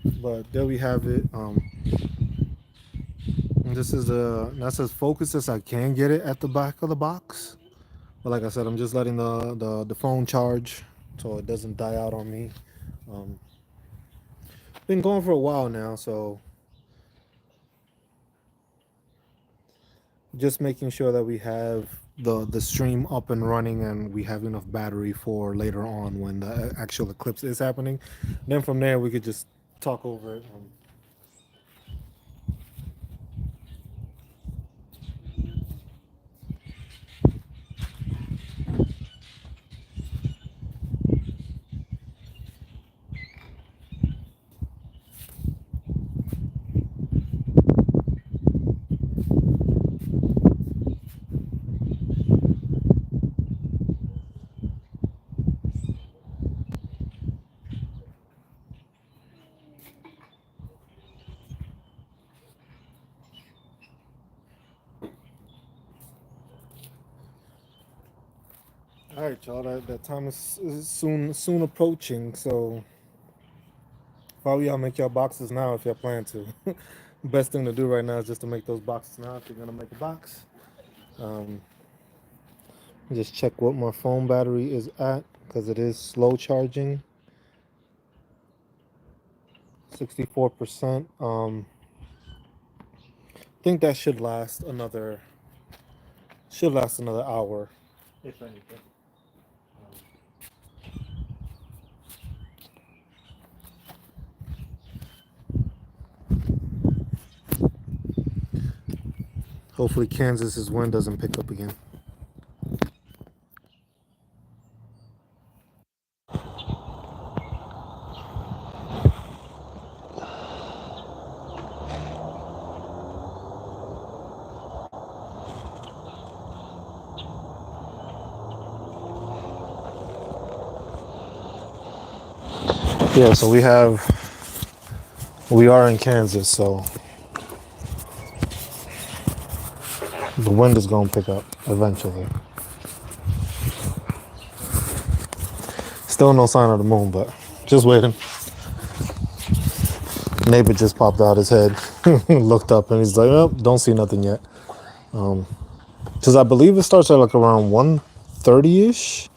but there we have it. This is that's as focused as I can get it at the back of the box. But like I said, I'm just letting the phone charge so it doesn't die out on me. Been going for a while now, so just making sure that we have the stream up and running and we have enough battery for later on when the actual eclipse is happening. Then from there we could just talk over it. All right, y'all. That time is soon approaching. So, if I were y'all, make y'all boxes now if y'all plan to. Best thing to do right now is just to make those boxes now if you're gonna make a box. Just check what my phone battery is at because it is slow charging. 64%. I think that should last another hour, if anything. Hopefully Kansas's wind doesn't pick up again. Yeah, so we are in Kansas, so the wind is gonna pick up eventually. Still no sign of the moon, but just waiting. Neighbor just popped out his head, looked up, and he's like, "Oh, don't see nothing yet." Because I believe it starts at like around 1:30ish.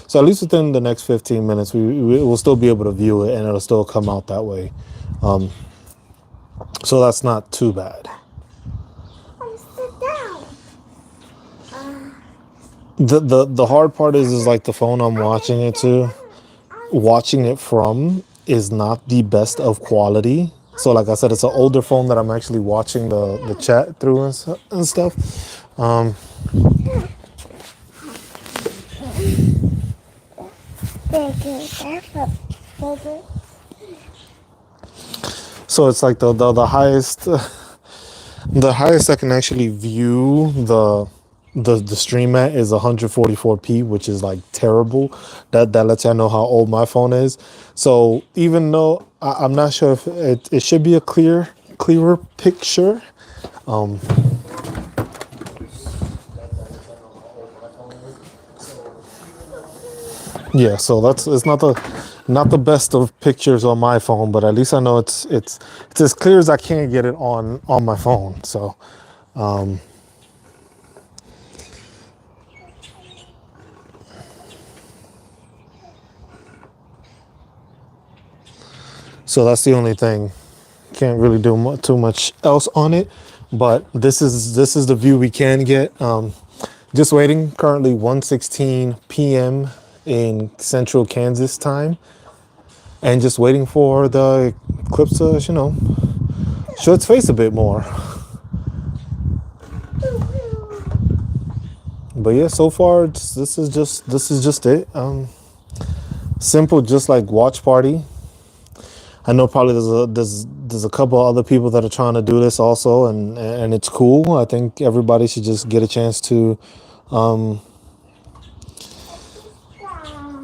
So at least within the next 15 minutes, we will still be able to view it, and it'll still come out that way. So that's not too bad. Sit down. The hard part is like the phone I'm watching it to. watching it from is not the best of quality. So like I said, it's an older phone that I'm actually watching the chat through and stuff. So it's like the highest the highest I can actually view the stream at is 144p, which is like terrible. That lets you know how old my phone is. So even though I'm not sure if it should be a clearer picture. Yeah, so it's not the best of pictures on my phone, but at least I know it's as clear as I can get it on my phone. So so that's the only thing. Can't really do too much else on it, but this is the view we can get. Just waiting. Currently 1:16 p.m. in Central Kansas time, and just waiting for the eclipse to show its face a bit more. But yeah, so far this is just it. Simple, just like watch party. I know probably there's a couple other people that are trying to do this also, and it's cool. I think everybody should just get a chance to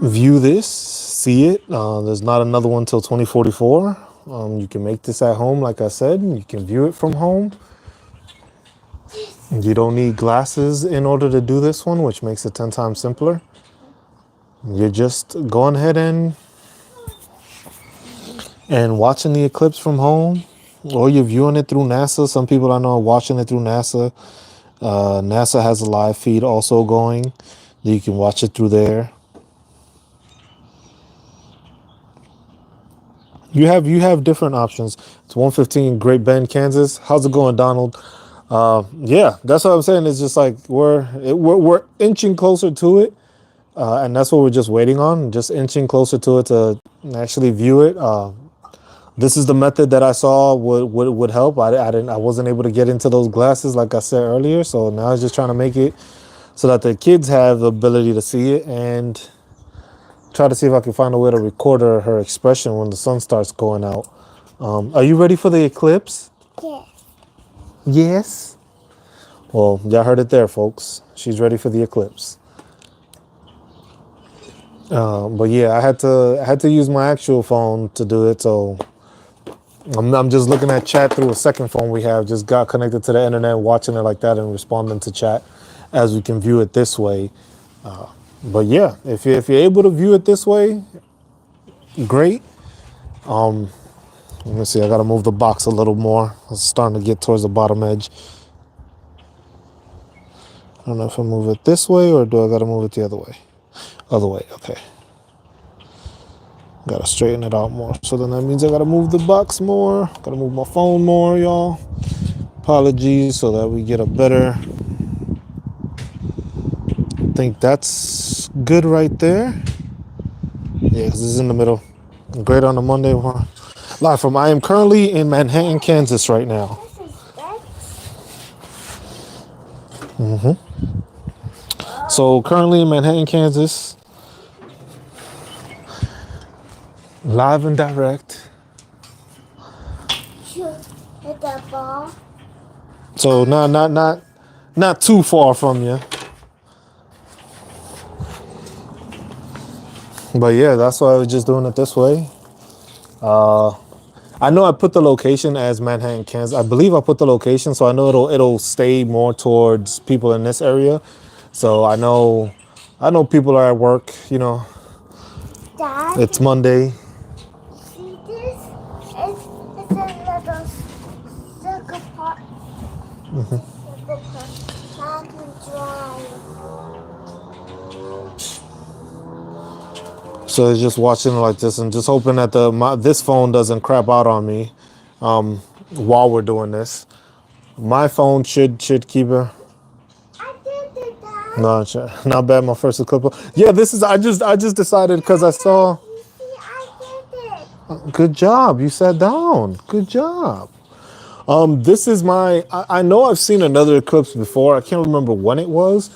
view this, see it. There's not another one till 2044. You can make this at home, like I said. You can view it from home. You don't need glasses in order to do this one, which makes it 10 times simpler. You're just going ahead and watching the eclipse from home, or you're viewing it through NASA. Some people I know are watching it through NASA. NASA has a live feed also going. You can watch it through there. You have different options. It's 1:15 Great Bend, Kansas. How's it going, Donald? Yeah, that's what I'm saying. It's just like we're inching closer to it, and that's what we're just waiting on. Just inching closer to it to actually view it. This is the method that I saw would help. I wasn't able to get into those glasses like I said earlier, so now I was just trying to make it so that the kids have the ability to see it, and try to see if I can find a way to record her expression when the sun starts going out. Are you ready for the eclipse? Yes. Yes. Well, y'all heard it there, folks. She's ready for the eclipse. But yeah, I had to use my actual phone to do it, so I'm just looking at chat through a second phone we have. Just got connected to the internet, watching it like that, and responding to chat as we can view it this way. But yeah, if you're able to view it this way, great. Let me see. I gotta move the box a little more. It's starting to get towards the bottom edge. I don't know if I move it this way or do I gotta move it the other way? Other way. Okay. Gotta straighten it out more. So then that means I gotta move the box more. Gotta move my phone more, y'all. Apologies, so that we get a better. I think that's good right there. Yeah, because it's in the middle. Great on a Monday. Live from. I am currently in Manhattan, Kansas right now. So currently in Manhattan, Kansas. Live and direct. Shoot hit the ball. So not too far from you. But yeah, that's why I was just doing it this way. I know I put the location as Manhattan, Kansas. I believe I put the location, so I know it'll stay more towards people in this area. So I know people are at work. Dad, It's Monday. see this? It's a little circle part. Circle part. I can drive. So it's just watching it like this and just hoping that this phone doesn't crap out on me while we're doing this. My phone should keep it. I did it, Dad. No, not bad. My first eclipse. Yeah, this is. I just decided because I saw. You see Good job. You sat down. Good job. This is I know I've seen another eclipse before. I can't remember when it was.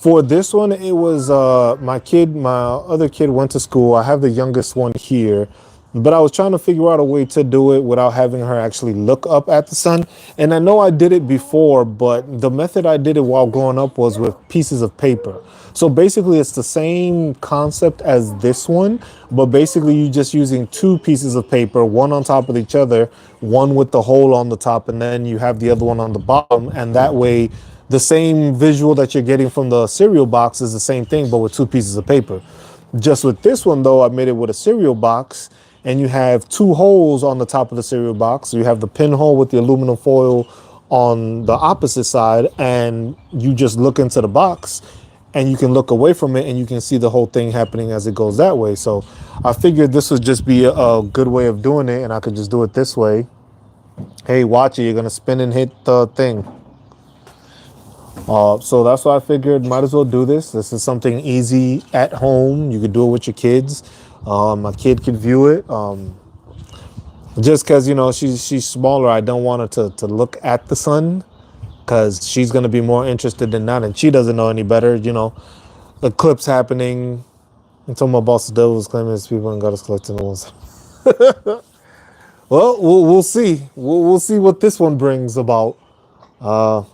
For this one, it was my other kid went to school. I have the youngest one here, but I was trying to figure out a way to do it without having her actually look up at the sun. And I know I did it before, but the method I did it while growing up was with pieces of paper. So basically, it's the same concept as this one, but basically, you're just using two pieces of paper, one on top of each other, one with the hole on the top, and then you have the other one on the bottom. And that way, the same visual that you're getting from the cereal box is the same thing, but with two pieces of paper. Just with this one, though, I made it with a cereal box, and you have two holes on the top of the cereal box. So you have the pinhole with the aluminum foil on the opposite side, and you just look into the box and you can look away from it and you can see the whole thing happening as it goes that way. So I figured this would just be a good way of doing it, and I could just do it this way. Hey, watch it. You're going to spin and hit the thing. So that's why I figured might as well do this. This is something easy at home. You could do it with your kids. My kid could view it. Just because, you know, she's smaller, I don't want her to look at the sun because she's going to be more interested in that. And she doesn't know any better, you know. Eclipse happening. Until my boss Dale was claiming his people and got us collecting the ones. Well, we'll see. We'll see what this one brings about. No,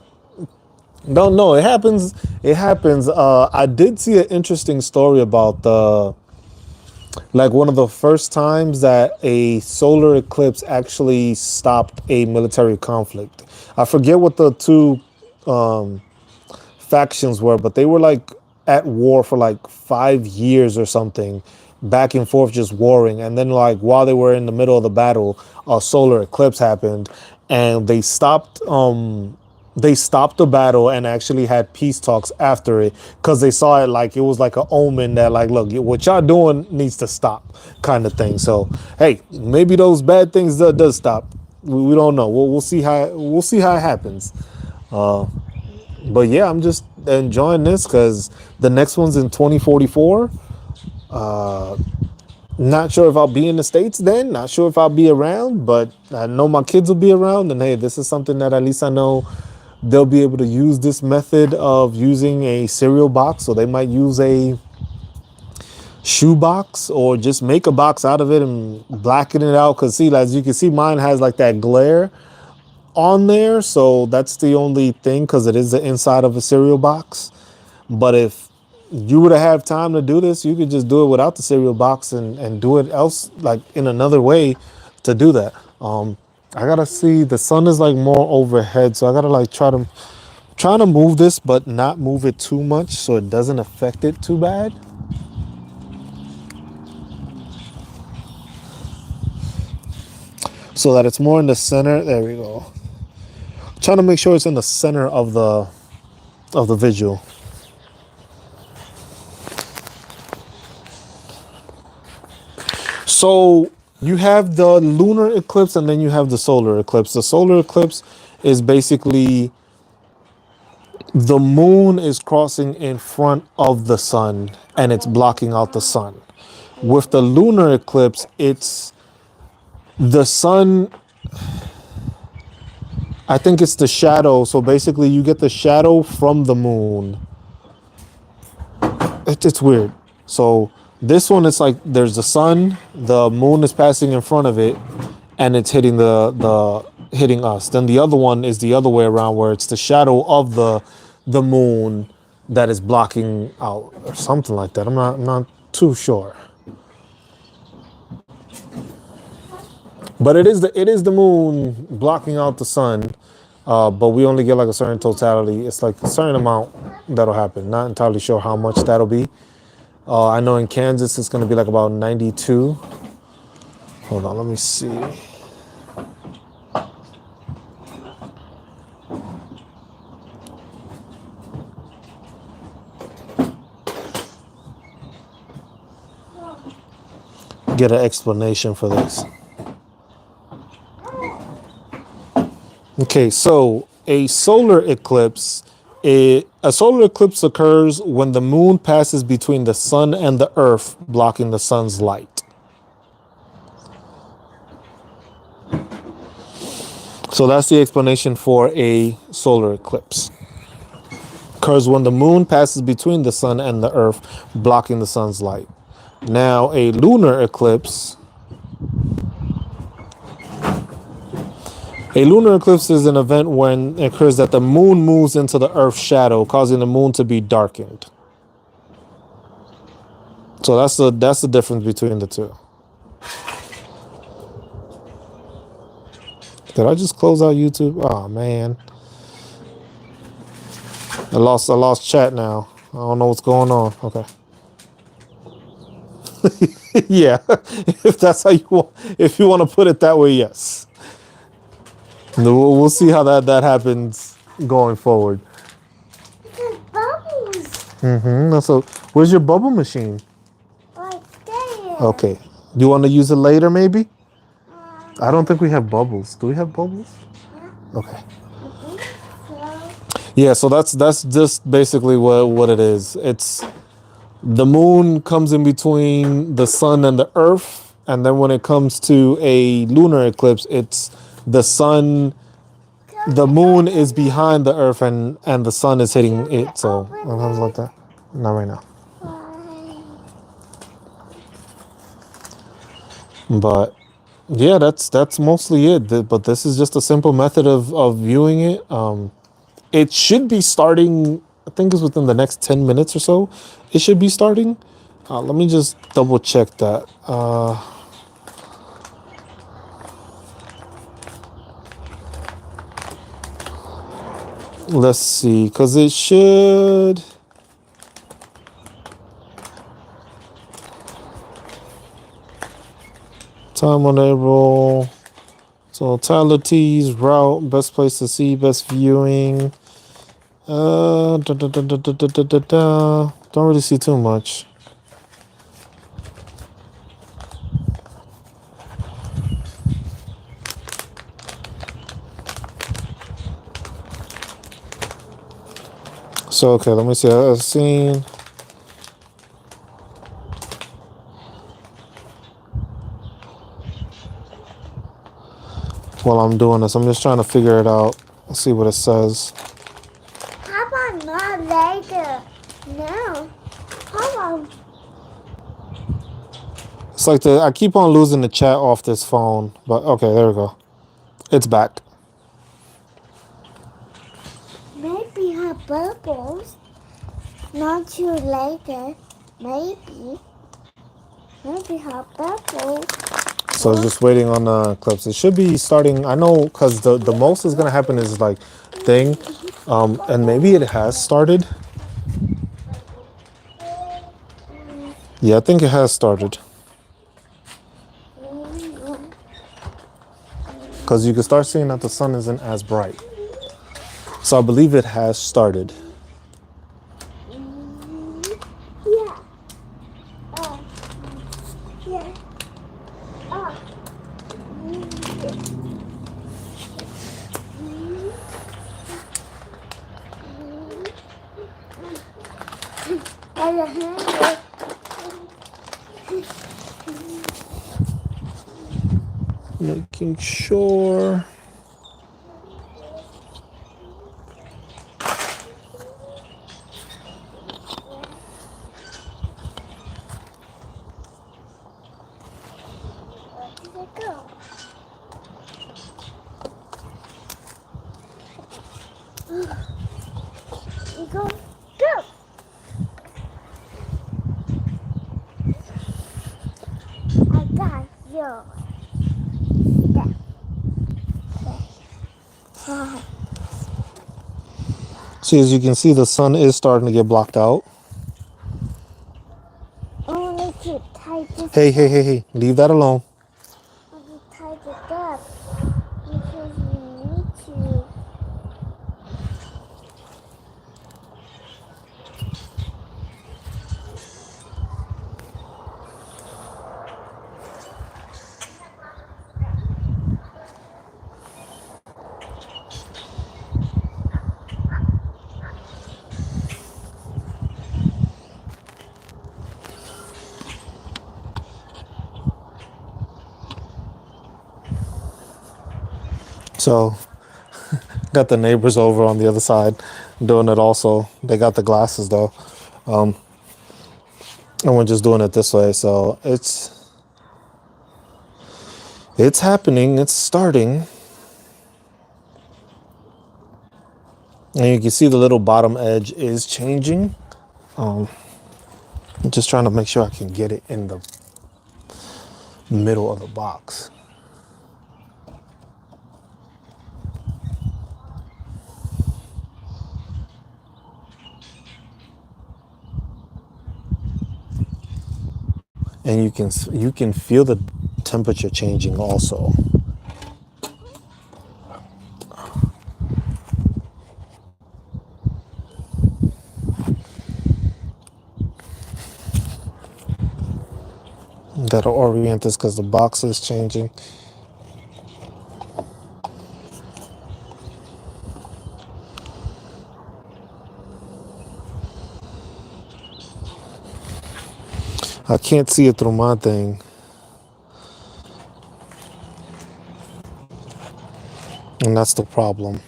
it happens. It happens. I did see an interesting story about one of the first times that a solar eclipse actually stopped a military conflict. I forget what the two factions were, but they were like at war for like 5 years or something, back and forth, just warring. And then like while they were in the middle of the battle, a solar eclipse happened, and they stopped the battle and actually had peace talks after it because they saw it like it was like an omen that like, look, what y'all doing needs to stop, kind of thing. So hey, maybe those bad things does stop. We don't know. We'll see how it happens. But yeah, I'm just enjoying this because the next one's in 2044. Not sure if I'll be in the States then. Not sure if I'll be around, but I know my kids will be around. And hey, this is something that at least I know they'll be able to use this method of using a cereal box. So they might use a shoe box or just make a box out of it and blacken it out. Because see, as you can see, mine has like that glare on there. So that's the only thing, because it is the inside of a cereal box. But if you were to have time to do this, you could just do it without the cereal box and do it else, like in another way to do that. I gotta see, the sun is like more overhead, so I gotta like try to move this, but not move it too much so it doesn't affect it too bad. So that it's more in the center. There we go. Trying to make sure it's in the center of the visual. So you have the lunar eclipse and then you have the solar eclipse. The solar eclipse is basically the moon is crossing in front of the sun and it's blocking out the sun. With the lunar eclipse, it's the sun. I think it's the shadow. So basically you get the shadow from the moon. It's weird. So this one, it's like there's the sun, the moon is passing in front of it, and it's hitting hitting us. Then the other one is the other way around, where it's the shadow of the moon that is blocking out, or something like that. I'm not too sure. But it is the moon blocking out the sun, but we only get like a certain totality. It's like a certain amount that'll happen. Not entirely sure how much that'll be. I know in Kansas it's going to be like about 92. Hold on, let me see. Get an explanation for this. Okay, so a solar eclipse occurs when the moon passes between the sun and the earth, blocking the sun's light. So that's the explanation for a solar eclipse. Occurs when the moon passes between the sun and the earth, blocking the sun's light. Now, a lunar eclipse. A lunar eclipse is an event when it occurs that the moon moves into the earth's shadow, causing the moon to be darkened. So that's the difference between the two. Did I just close out YouTube? Oh man. I lost chat now. I don't know what's going on. Okay. Yeah. If that's how you want, if you want to put it that way, yes. We'll see how that happens going forward. There's bubbles So where's your bubble machine? right there. Okay. Do you want to use it later maybe? I don't think we have bubbles. Do we have bubbles? Okay. Yeah, so that's just basically what it is. It's the moon comes in between the sun and the earth, and then when it comes to a lunar eclipse, it's the sun, the moon is behind the earth, and the sun is hitting it. So sometimes like that. Not right now. But yeah, that's mostly it. But this is just a simple method of viewing it. It should be starting, I think it's within the next 10 minutes or so. It should be starting. Let me just double check that. Let's see, because it should. Time on April. So Tyler T's route, best place to see, best viewing. Don't really see too much. So okay, let me see. I've seen. While I'm doing this, I'm just trying to figure it out. Let's see what it says. How about not later? No. How about It's like I keep on losing the chat off this phone, but okay, there we go. It's back. maybe have bubbles? Not too later. Maybe. Maybe have bubbles. So just waiting on the eclipse. It should be starting. I know because the most is gonna happen is like thing, and maybe it has started. Yeah, I think it has started. Because you can start seeing that the sun isn't as bright. So I believe it has started. Yeah. Yeah. Making sure. Go. Go. I got yours. See, as you can see, the sun is starting to get blocked out. Only to tie this Hey. Leave that alone. only tie it up because we need to. So got the neighbors over on the other side doing it also. They got the glasses though. And we're just doing it this way. So it's happening. It's starting. And you can see the little bottom edge is changing. I'm just trying to make sure I can get it in the middle of the box. And you can feel the temperature changing also. That'll orient us because the box is changing. I can't see it through my thing. And that's the problem.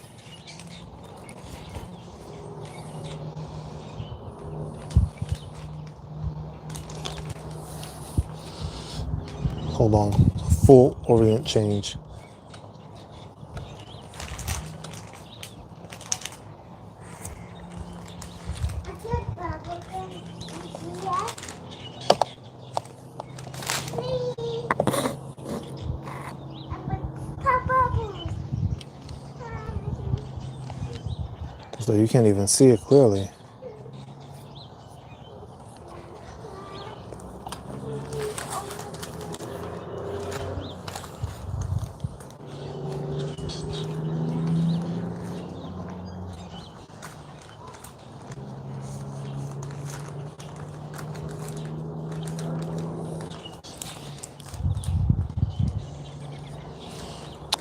Hold on. Full orient change. So you can't even see it clearly.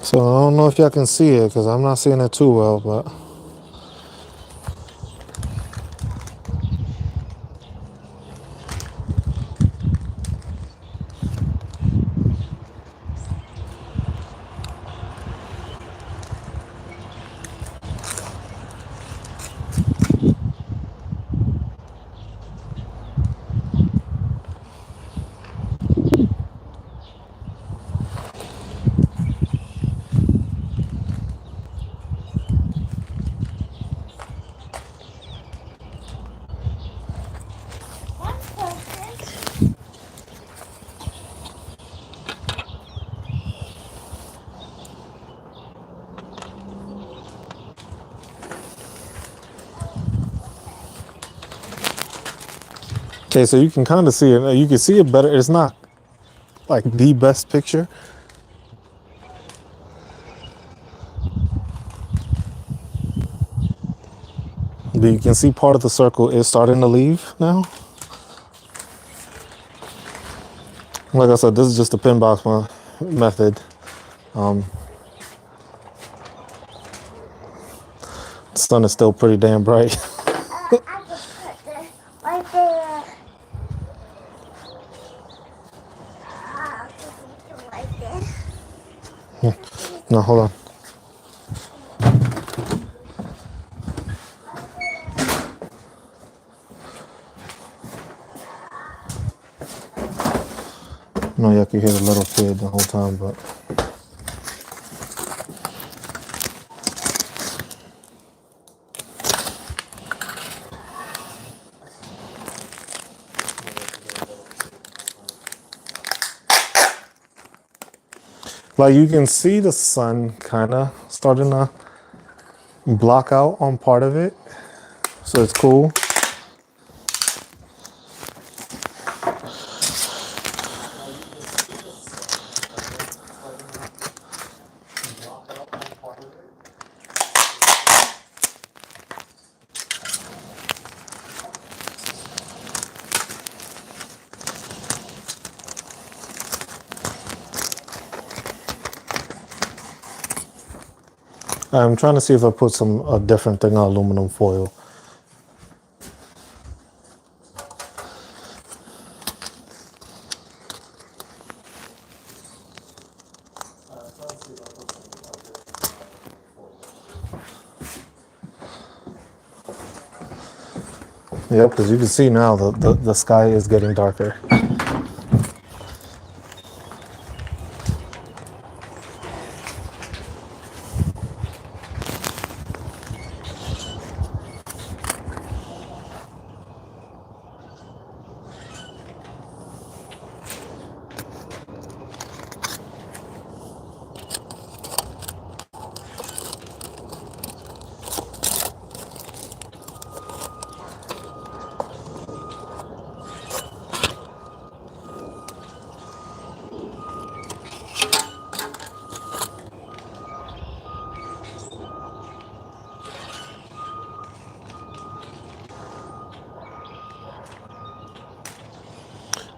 So I don't know if y'all can see it because I'm not seeing it too well, but okay, so you can kind of see it. You can see it better. It's not like the best picture. But you can see part of the circle is starting to leave now. Like I said, this is just the pinbox method. The sun is still pretty damn bright. I can put this right there. I can put it right there. No, hold on. No, y'all can hear the little kid the whole time, but like you can see the sun kind of starting to block out on part of it, so it's cool. I'm trying to see if I put a different thing on aluminum foil. Yep, because you can see now the sky is getting darker.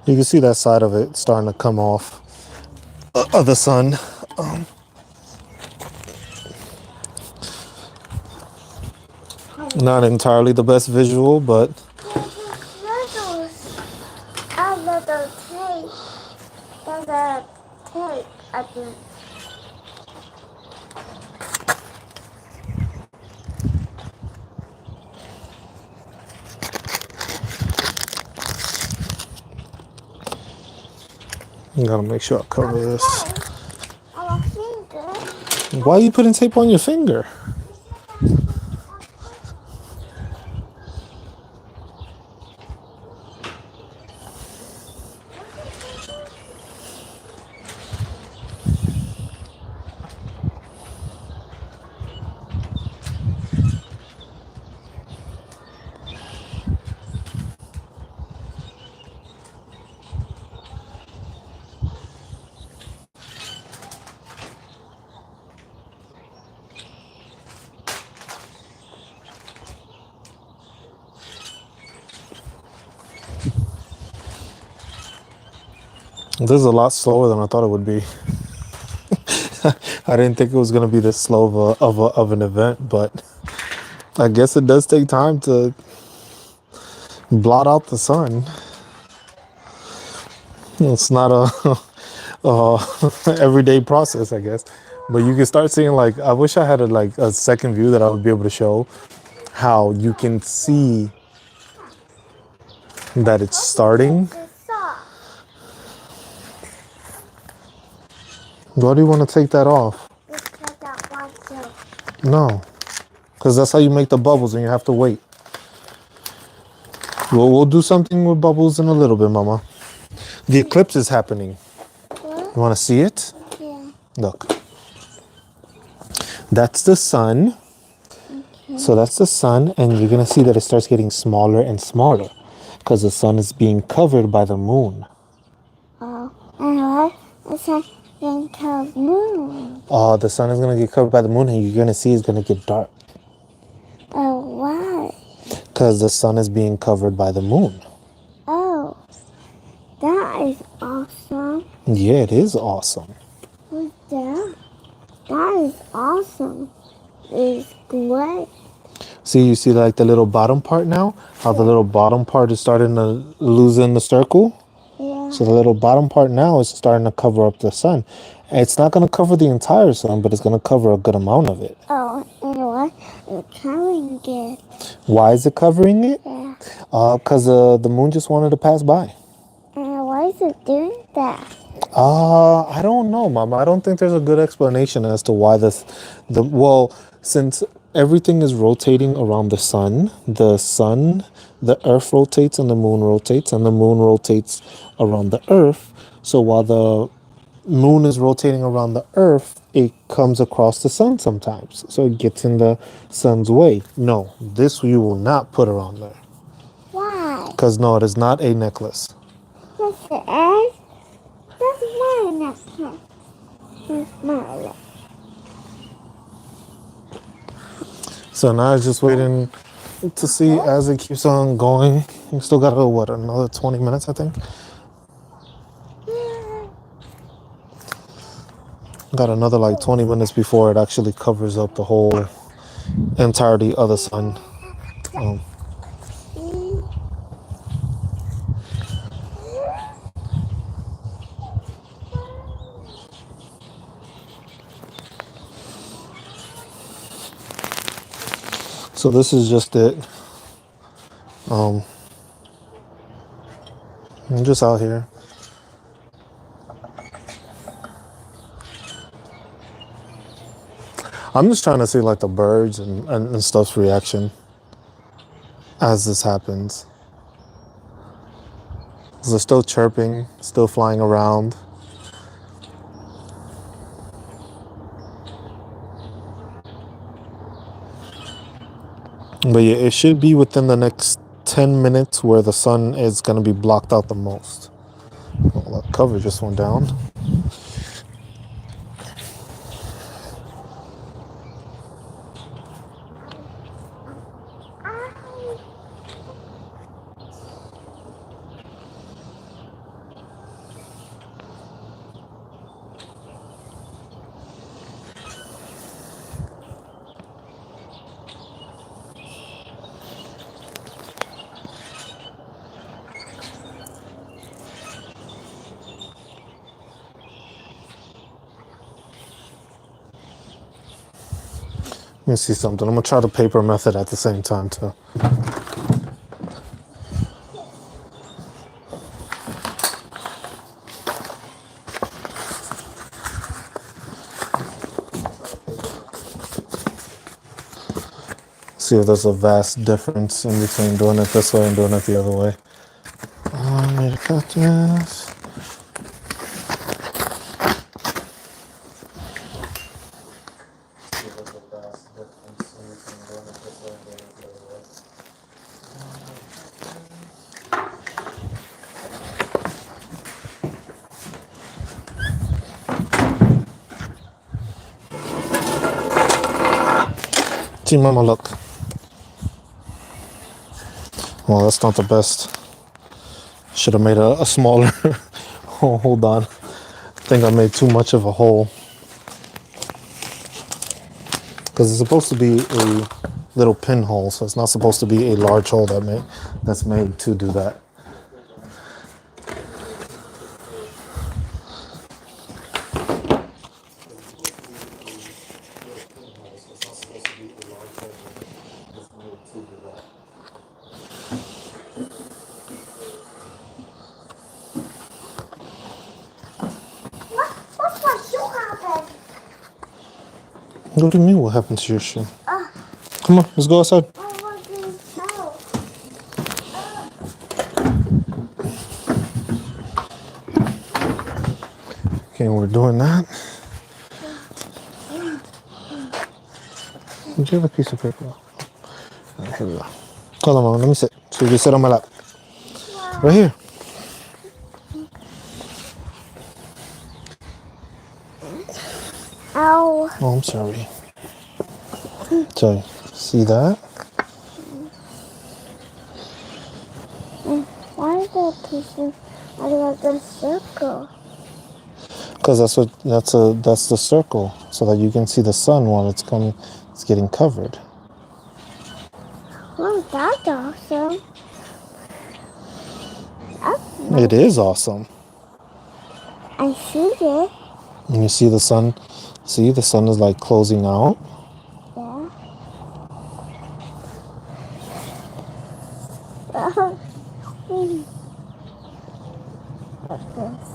You can see that side of it starting to come off of the sun. Not entirely the best visual, but There's a little tape. There's a tape up there. I gotta make sure I cover this. On my finger. Why are you putting tape on your finger? This is a lot slower than I thought it would be. I didn't think it was going to be this slow of an event, but I guess it does take time to blot out the sun. It's not a everyday process, I guess. But you can start seeing, like, I wish I had a second view that I would be able to show how you can see that it's starting. The sock. Why do you want to take that off? Because I want to. No, because that's how you make the bubbles, and you have to wait. We'll do something with bubbles in a little bit, Mama. The eclipse is happening. What? You want to see it? Yeah. Look. That's the sun. Okay. So that's the sun, and you're going to see that it starts getting smaller and smaller because the sun is being covered by the moon. Oh. And what? It's like being called moon. Oh, the sun is going to get covered by the moon, and you're going to see it's going to get dark Oh, why? because the sun is being covered by the moon. Oh. That is awesome. Yeah, it is awesome. What's that? That is awesome. It's great. See, you see like the little bottom part now? How the little bottom part is starting to loosen the circle? Yeah. So the little bottom part now is starting to cover up the sun. It's not going to cover the entire sun, but it's going to cover a good amount of it. Oh, and what? It's covering it. Why is it covering it? Yeah. Because the moon just wanted to pass by. And why is it doing that? I don't know, Mama. I don't think there's a good explanation as to why well, since everything is rotating around the sun, the earth rotates and the moon rotates around the earth. So while the moon is rotating around the earth, it comes across the sun sometimes. So it gets in the sun's way. No, this you will not put around there. Why? Because no, it is not a necklace. Yes, it is. That's my necklace. It's my necklace. So now it's just waiting to see as it keeps on going. We still got another 20 minutes, I think. Yeah. Got another like 20 minutes before it actually covers up the whole entirety of the sun. So this is just it. I'm just out here. I'm just trying to see like the birds and stuff's reaction as this happens. They're still chirping, still flying around. But yeah, it should be within the next 10 minutes where the sun is going to be blocked out the most. Oh, that cover just went down. Let me see something. I'm going to try the paper method at the same time too. See if there's a vast difference in between doing it this way and doing it the other way. I need to cut this. See, Mama, look. Well, that's not the best. Should have made a smaller. Oh, hold on. I think I made too much of a hole. Because it's supposed to be a little pinhole, so it's not supposed to be a large hole that's made to do that. What's my shoe happened? What do you mean what happened to your shoe? Come on, let's go outside. I wasn't out. Okay, we're doing that. Do you have a piece of paper? Right, here we go. Hold on, Mama, let me sit. So you can sit on my lap. Right here. Ow. Oh, I'm sorry. So, see that? Why is there a piece of like a circle? Because that's the circle, so that you can see the sun while it's coming. It's getting covered. Oh, that's awesome. It is awesome. I see it. And you see the sun. See, the sun is like closing out. Yeah. What's this?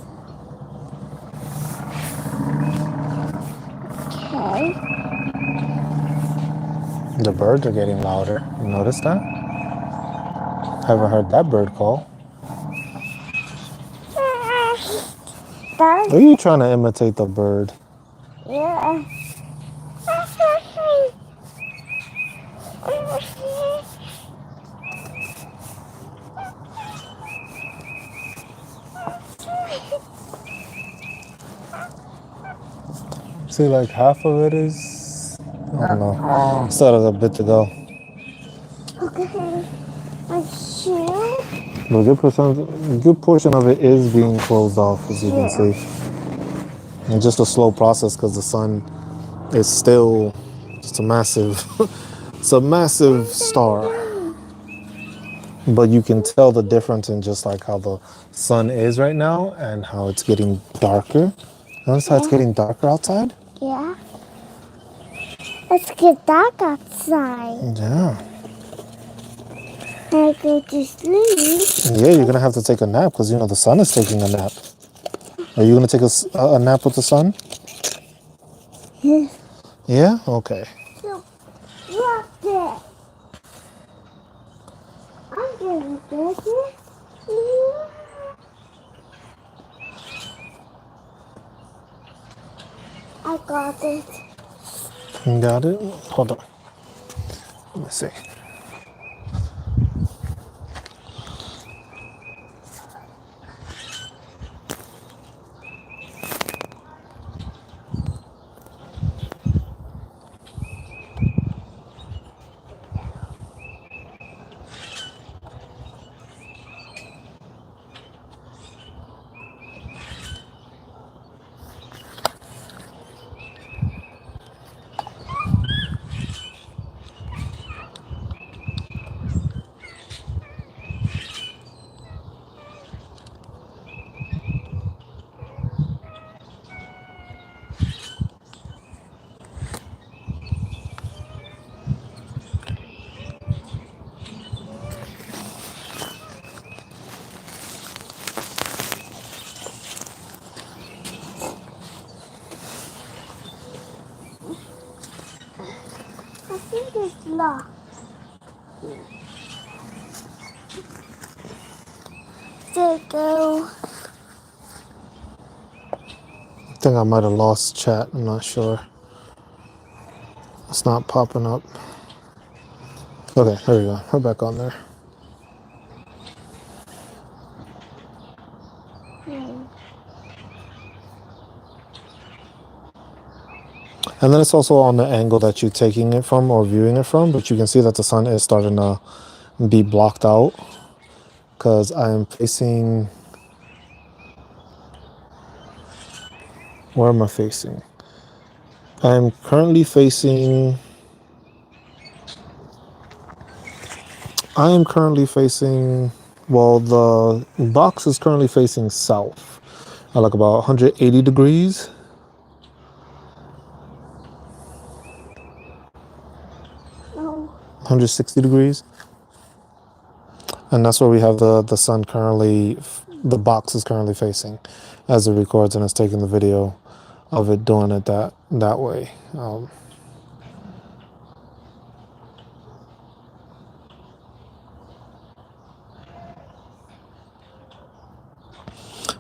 Okay. The birds are getting louder. You notice that? Haven't heard that bird call. That's, Are you trying to imitate the bird? yeah. See, like half of it is. I don't know. Still has a bit to go. Okay. My shoe. But a good portion of it is being closed off, as you can see. And just a slow process because the sun is still just a massive, it's a massive star. But you can tell the difference in just like how the sun is right now and how it's getting darker. Notice how it's getting darker outside? Yeah. Let's get dark outside. Yeah. I go to sleep. Yeah, you're gonna have to take a nap because you know the sun is taking a nap. Are you gonna take a nap with the sun? Yes. Yeah. Okay. So, what's that? I'm gonna get it. I got it. You got it. Hold on. Let me see. I think it's locked. There you go. I think I might have lost chat. I'm not sure. It's not popping up. Okay, there we go. We're back on there. And then it's also on the angle that you're taking it from or viewing it from, but you can see that the sun is starting to be blocked out because I am facing. Where am I facing? I am currently facing. Well, the box is currently facing south at like about 180 degrees. No. 160 degrees. And that's where we have the sun currently, the box is currently facing as it records and it's taking the video of it doing it that way.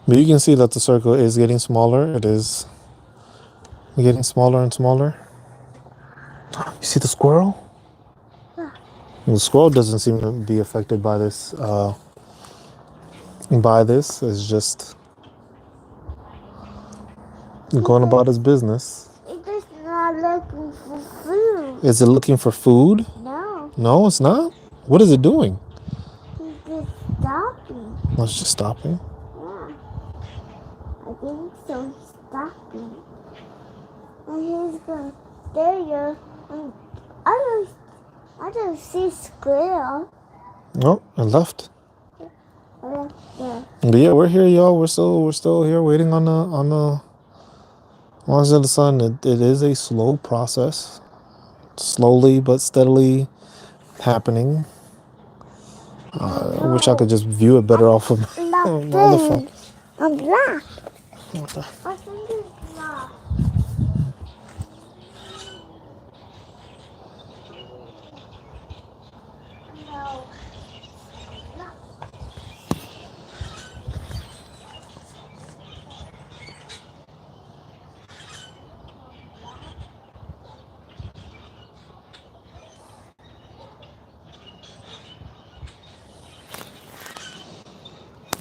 But you can see that the circle is getting smaller. It is getting smaller and smaller. You see the squirrel? The squirrel doesn't seem to be affected by this. It's just going about his business. It's just not looking for food. Is it looking for food? No. No, it's not. What is it doing? He's just stopping. Oh, it's just stopping. Yeah. I think so. He's stopping. And he's going, there you go. And I don't see squirrel. Oh, it left. Right there. But yeah, we're here, y'all. We're still here waiting on the rise of the sun. It is a slow process, slowly but steadily happening. I wish I could just view it better off of my other phone. I'm black. What the- I think it's black. No.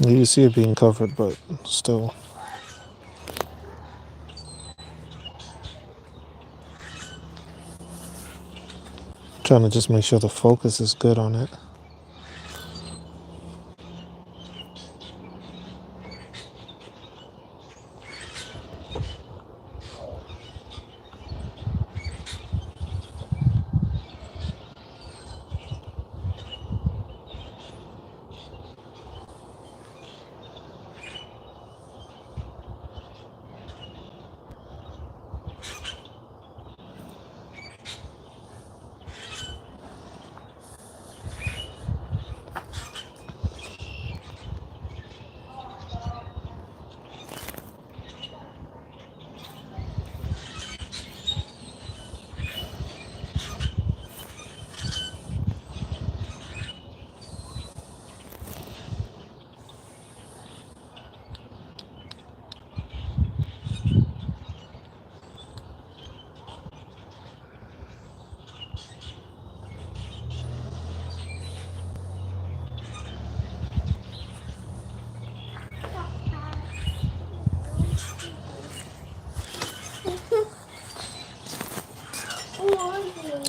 You see it being covered, but still. Trying to just make sure the focus is good on it.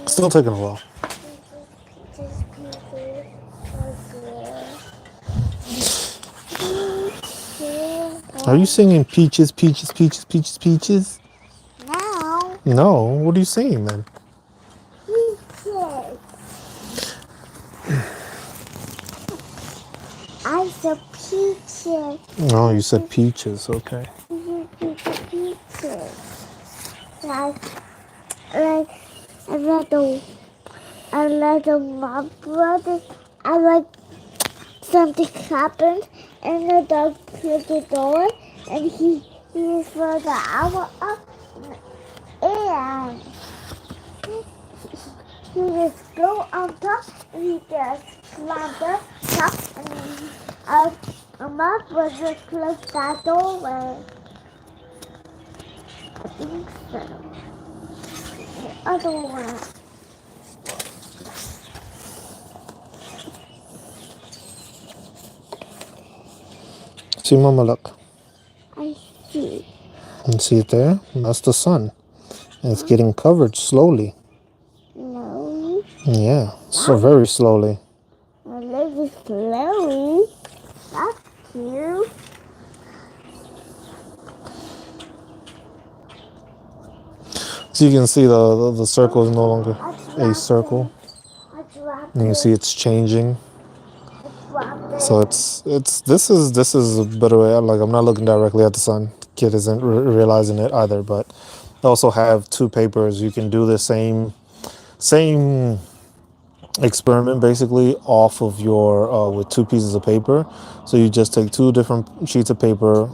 Still taking a while. Peaches, peaches, peaches. Are you singing peaches, peaches, peaches, peaches, peaches? Now, No. What are you singing then? peaches. I said peaches. Oh, you said peaches. Okay. Peaches. Like a little my brother. I like something happened and the dog closed the door and he is for the hour up and he just go on top and he just climbed up top and my brother closed that doorway. I think so. The other one. See, Mama, look. I see. You see it there? That's the sun. And it's getting covered slowly. No. Yeah, so very slowly. A little slowly. That's cute. So you can see the circle is no longer a circle. I dropped And you it. see it's changing. I dropped it. So this is a better way. Like, I'm not looking directly at the sun. The kid isn't realizing it either. But I also have two papers. You can do the same experiment basically off of your with two pieces of paper. So you just take two different sheets of paper,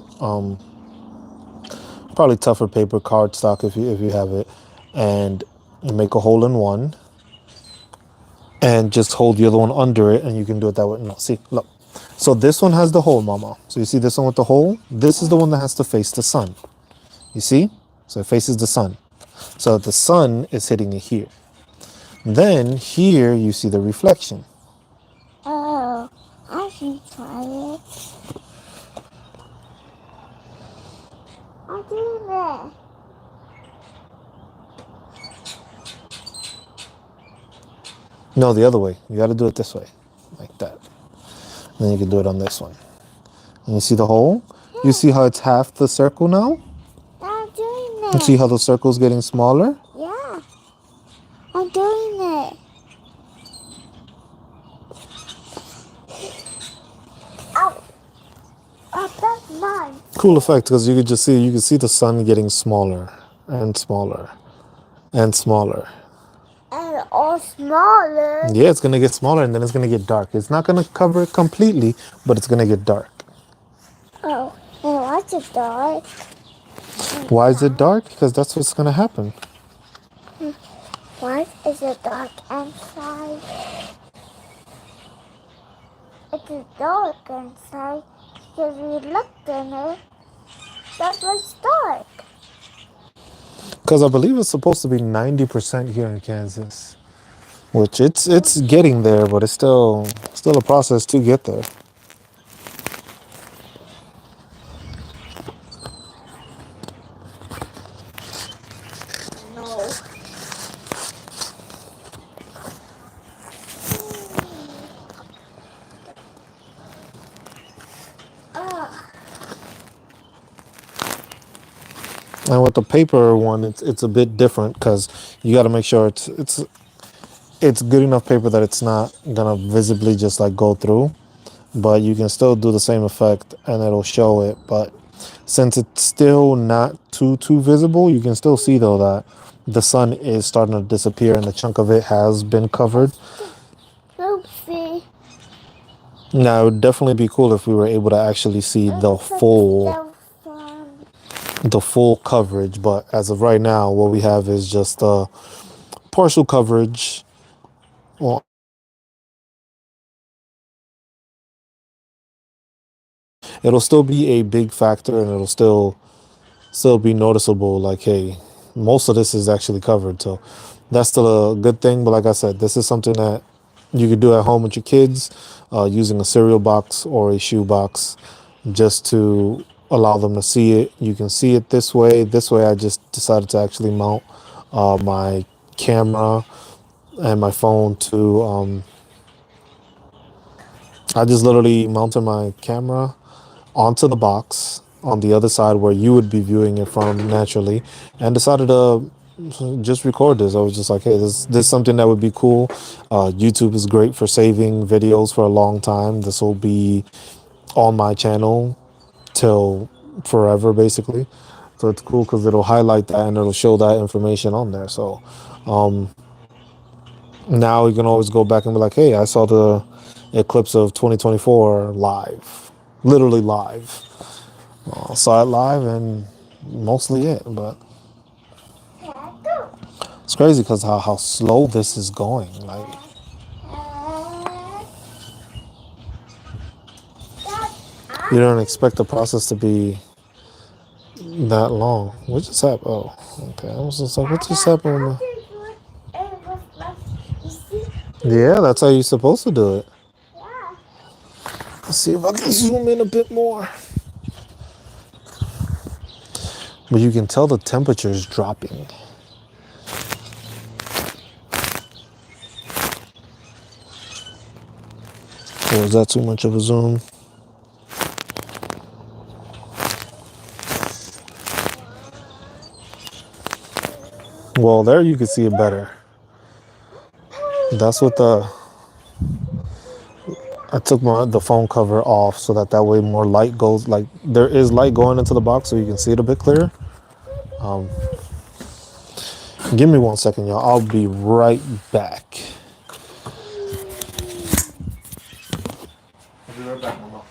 probably tougher paper, cardstock if you have it, and you make a hole in one, and just hold the other one under it, and you can do it that way. No, see, look. So this one has the hole, Mama. So you see this one with the hole? This is the one that has to face the sun. You see? So it faces the sun. So the sun is hitting it here. Then here you see the reflection. Oh, I can try it. I'm doing it. No, the other way. You got to do it this way, like that. Then you can do it on this one. And you see the hole? You see how it's half the circle now? I'm doing You it. see how the circle's getting smaller? Yeah, I'm doing it. Ow. Oh, that's mine. Cool effect, because you can see the sun getting smaller and smaller and smaller. And all smaller. Yeah, it's gonna get smaller and then it's gonna get dark. It's not gonna cover it completely, but it's gonna get dark. Oh, and what's it dark? Why is it dark? Because that's what's gonna happen. Why is it dark inside? It's dark inside because we looked in it. That's why it's dark. Because I believe it's supposed to be 90% here in Kansas, which it's getting there, but it's still a process to get there. No. And with the paper one, it's a bit different because you got to make sure it's good enough paper that it's not gonna visibly just like go through, but you can still do the same effect and it'll show it. But since it's still not too visible, you can still see though that the sun is starting to disappear and a chunk of it has been covered. Oopsie. Now, it would definitely be cool if we were able to actually see the full coverage, but as of right now, what we have is just partial coverage. Well, it'll still be a big factor, and it'll still be noticeable. Like, hey, most of this is actually covered, so that's still a good thing. But like I said, this is something that you could do at home with your kids, using a cereal box or a shoe box, just to allow them to see it. You can see it this way. This way, I just decided to actually mount my camera and my phone to I just literally mounted my camera onto the box on the other side where you would be viewing it from naturally, and decided to just record this. I was just like, hey, this is something that would be cool. YouTube is great for saving videos for a long time. This will be on my channel till forever, basically. So it's cool because it'll highlight that and it'll show that information on there. So now you can always go back and be like, hey, I saw the eclipse of 2024 live, literally live. Saw it live and mostly it, but it's crazy because how slow this is going. Like, you don't expect the process to be that long. What just happened? Oh, okay. I was just like, what just happened? Yeah, that's how you're supposed to do it. Let's see if I can zoom in a bit more. But you can tell the temperature is dropping. Or is that too much of a zoom? Well, there you can see it better. That's what I took the phone cover off so that way more light goes, like there is light going into the box so you can see it a bit clearer. Give me 1 second, y'all. I'll be right back. I'll be right back, Mama.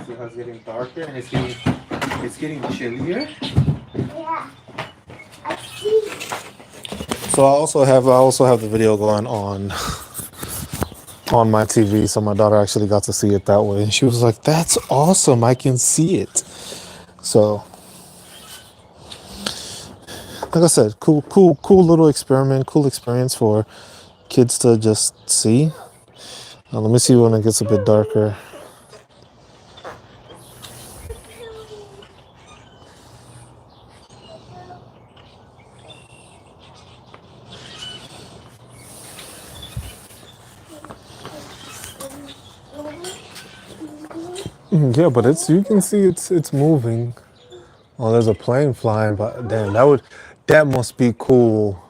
See how it's getting darker and it's getting chillier. Yeah, I see. So I also have the video going on my TV, so my daughter actually got to see it that way, and she was like, "That's awesome! I can see it." So, like I said, cool little experiment, cool experience for kids to just see. Let me see when it gets a bit darker. Yeah, but you can see it's moving. Oh, there's a plane flying, but damn, that must be cool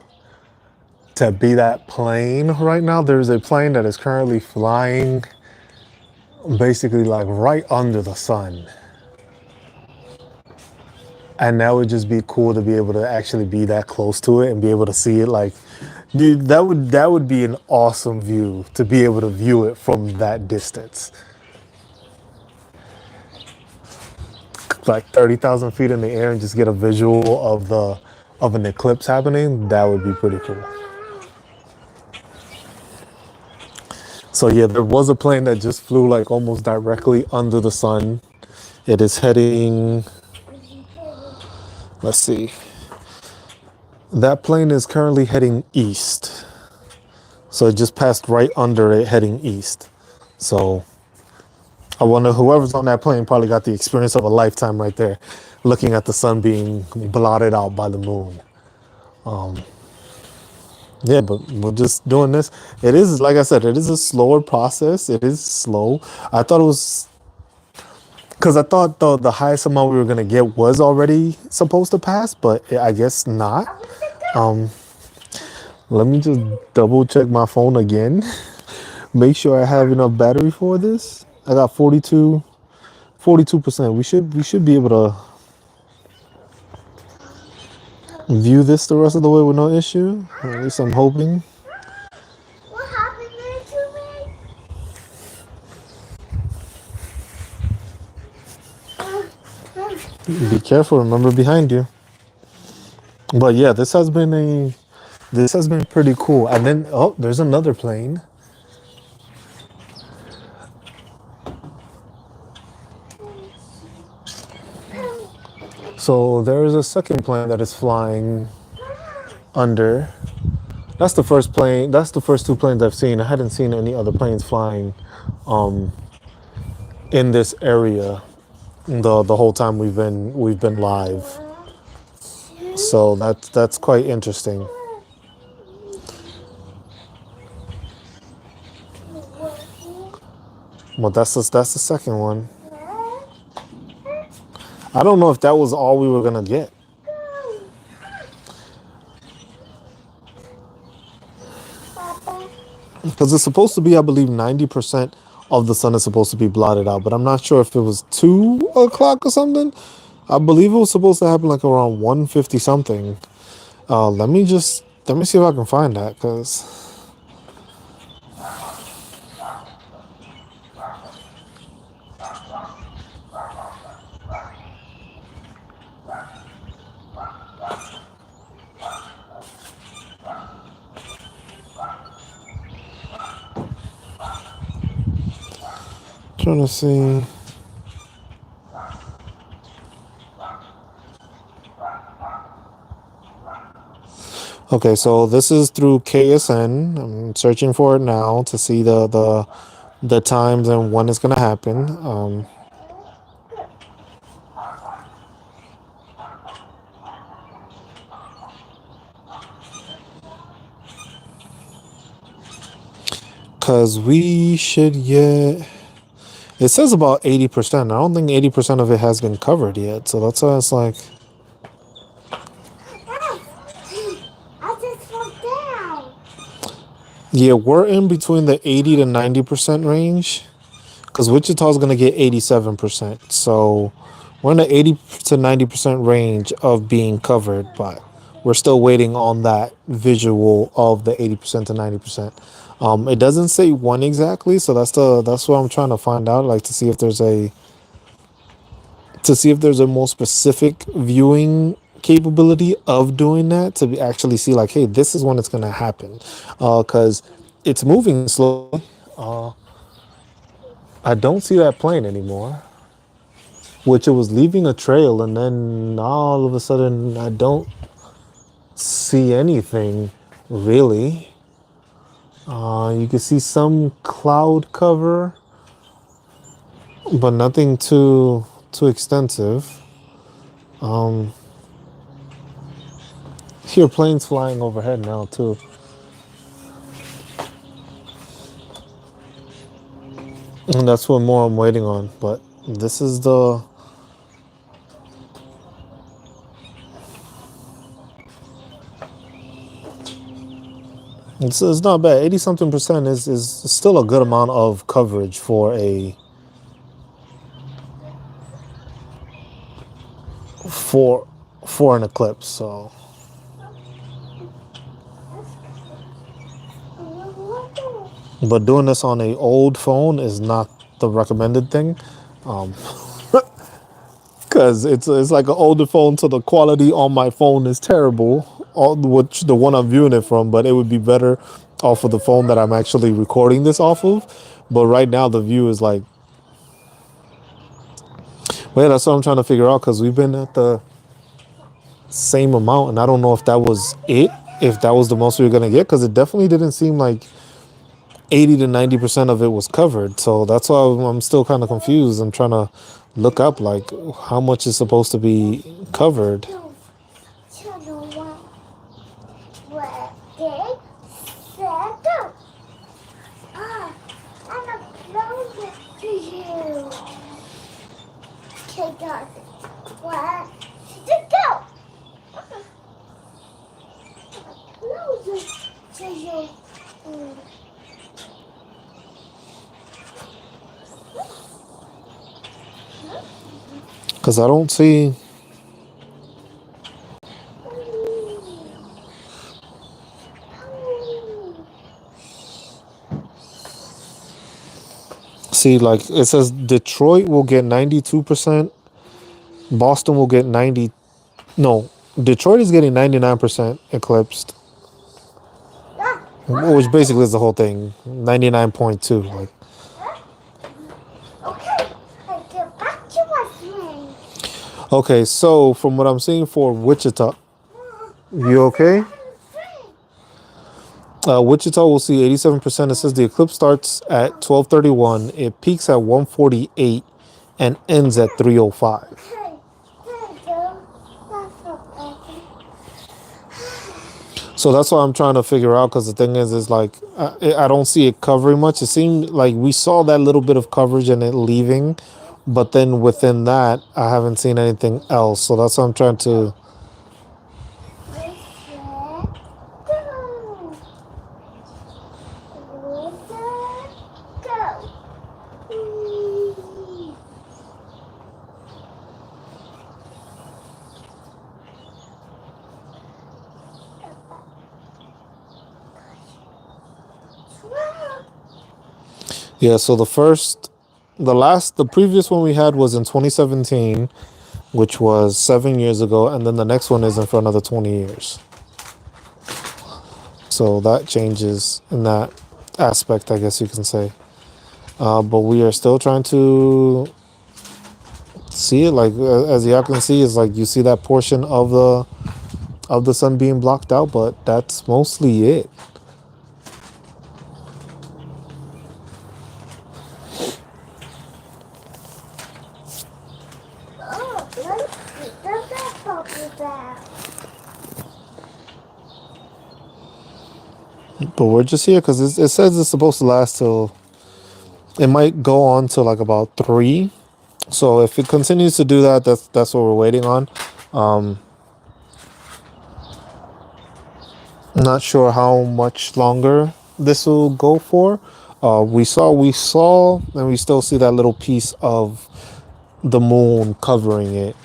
to be that plane right now. There's a plane that is currently flying basically like right under the sun. And that would just be cool to be able to actually be that close to it and be able to see it. Like, dude, that would be an awesome view to be able to view it from that distance. Like 30,000 feet in the air and just get a visual of an eclipse happening. That would be pretty cool. So yeah, there was a plane that just flew like almost directly under the sun. It is heading, let's see. That plane is currently heading east. So it just passed right under it heading east. So I wonder whoever's on that plane probably got the experience of a lifetime right there, looking at the sun being blotted out by the moon. Yeah, but we're just doing this. It is, like I said, it is a slower process. It is slow. I thought it was because I thought the highest amount we were gonna get was already supposed to pass, but I guess not. Um, Let me just double check my phone again. Make sure I have enough battery for this. I got 42%. We should be able to view this the rest of the way with no issue. At least I'm hoping. What happened there to me? Be careful. Remember behind you. But yeah, this has been pretty cool. And then oh, there's another plane. So there is a second plane that is flying under. That's the first plane. That's the first two planes I've seen. I hadn't seen any other planes flying in this area the whole time we've been live. So that's quite interesting. Well, that's the second one. I don't know if that was all we were gonna get. Because it's supposed to be, I believe, 90% of the sun is supposed to be blotted out. But I'm not sure if it was 2 o'clock or something. I believe it was supposed to happen like around 1:50 something. Let me see if I can find that. Because trying to see. Okay, so this is through KSN. I'm searching for it now to see the times and when it's gonna happen. Cause we should get. It says about 80%. I don't think 80% of it has been covered yet. So that's why it's like, I just fell down. yeah, we're in between the 80 to 90% range. Because Wichita's gonna get 87%. So we're in the 80 to 90% range of being covered, but we're still waiting on that visual of the 80% to 90%. It doesn't say when exactly, so that's what I'm trying to find out, like to see if there's a more specific viewing capability of doing that to actually see like, hey, this is when it's gonna happen, because it's moving slowly. I don't see that plane anymore, which it was leaving a trail, and then all of a sudden I don't see anything really. You can see some cloud cover, but nothing too extensive. Here, planes flying overhead now too, and that's what more I'm waiting on. But this is the. It's not bad. 80 something percent is still a good amount of coverage for an eclipse. So but doing this on a old phone is not the recommended thing, because it's like an older phone, so the quality on my phone is terrible. Which the one I'm viewing it from, but it would be better off of the phone that I'm actually recording this off of. But right now the view is like, well, that's what I'm trying to figure out, because we've been at the same amount, and I don't know if that was it, if that was the most we were gonna get, because it definitely didn't seem like 80 to 90% of it was covered. So that's why I'm still kind of confused. I'm trying to look up like how much is supposed to be covered. Okay, got it. What? Just go. No, just you. Because I don't see. See, like it says Detroit will get 92%, Boston will get 90. No, Detroit is getting 99% eclipsed, which basically is the whole thing. 99.2. Like, Okay, I get back to my friend. okay, so from what I'm seeing for Wichita, you okay? Wichita will see 87%. It says the eclipse starts at 12:31. It peaks at 1:48 and ends at 3:05. Hey, there you go. That's not bad. So that's what I'm trying to figure out. Because the thing is like I don't see it covering much. It seemed like we saw that little bit of coverage and it leaving, but then within that, I haven't seen anything else. So that's what I'm trying to. Yeah, so the previous one we had was in 2017, which was 7 years ago, and then the next one isn't for another 20 years. So that changes in that aspect, I guess you can say. But we are still trying to see it. Like as y'all can see, is like you see that portion of the sun being blocked out, but that's mostly it. But we're just here because it says it's supposed to last till. It might go on to like about 3. So if it continues to do that, that's what we're waiting on. Not sure how much longer this will go for. We saw, and we still see that little piece of the moon covering it.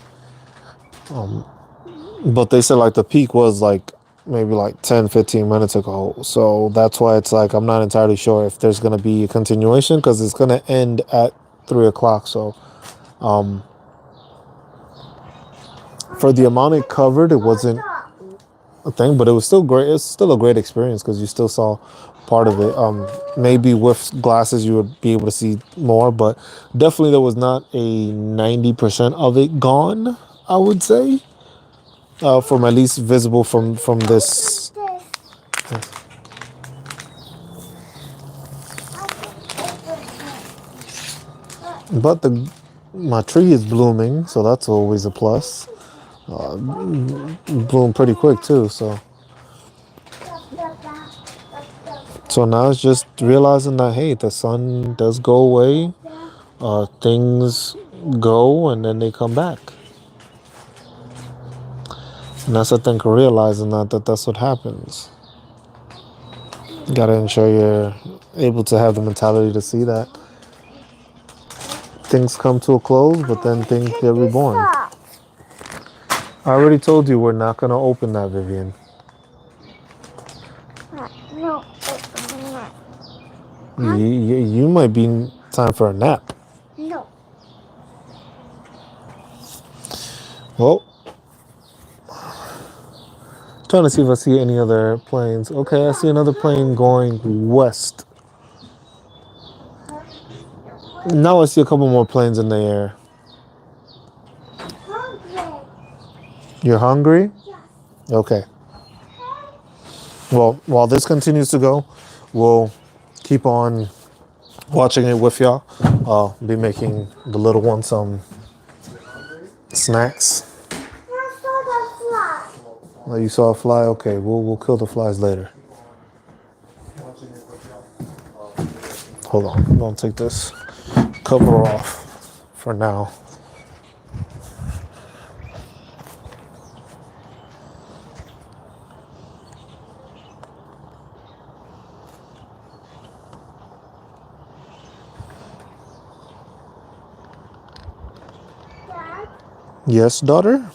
But they said like the peak was like maybe like 10-15 minutes ago. So that's why it's like I'm not entirely sure if there's going to be a continuation because it's going to end at 3 o'clock. So for the amount it covered, it wasn't a thing, but it was still great. It's still a great experience because you still saw part of it. Maybe with glasses you would be able to see more, but definitely there was not a 90% of it gone, I would say. From at least visible from this. But my tree is blooming, so that's always a plus. Bloom pretty quick too, so now it's just realizing that hey, the sun does go away, things go and then they come back. And that's the thing, realizing that's what happens. You gotta ensure you're able to have the mentality to see that things come to a close, but then things get reborn. I already told you we're not gonna open that, Vivian. No. You might be time for a nap. No. Well, trying to see if I see any other planes. Okay, I see another plane going west. Now I see a couple more planes in the air. Hungry. You're hungry? Yes. Okay. Well, while this continues to go, we'll keep on watching it with y'all. I'll be making the little one some snacks. I saw the fly. Oh, you saw a fly? Okay, we'll kill the flies later. Hold on, don't take this. cover off for now. Dad, Yes, daughter?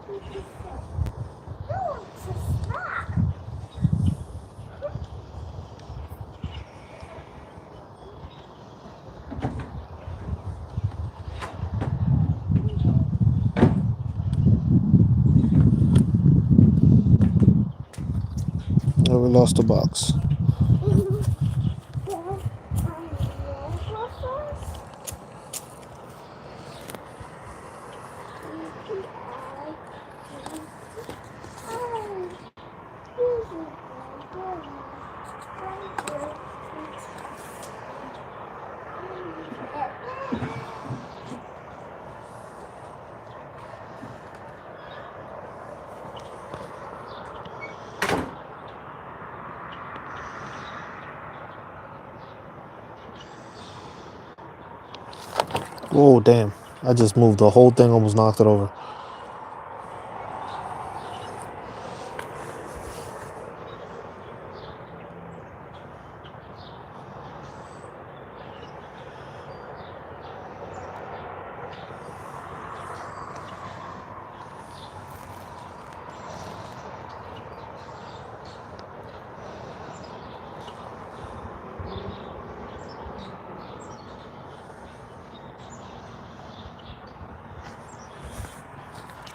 he just said, who wants a snack? Oh, we lost the box. Oh, damn. I just moved the whole thing, almost knocked it over.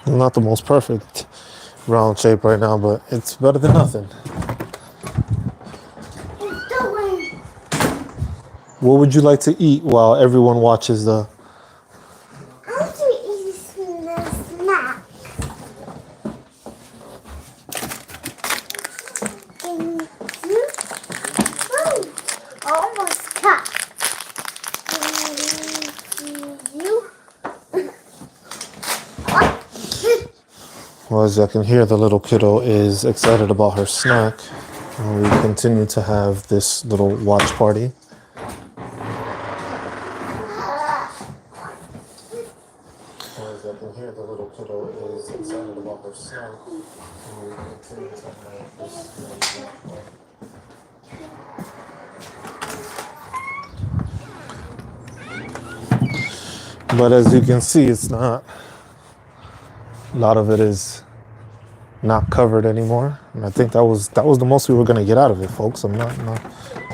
Not the most perfect round shape right now, but it's better than nothing. What would you like to eat while everyone watches the... I want to eat a snack. And you? Oh, almost cut. And you? Well, as I can hear, the little kiddo is excited about her snack. And we continue to have this little watch party. As I can hear, the little kiddo is excited about her snack. And we continue to have this little watch party. But as you can see, it's not, a lot of it is not covered anymore. And I think that was the most we were going to get out of it, folks. I'm not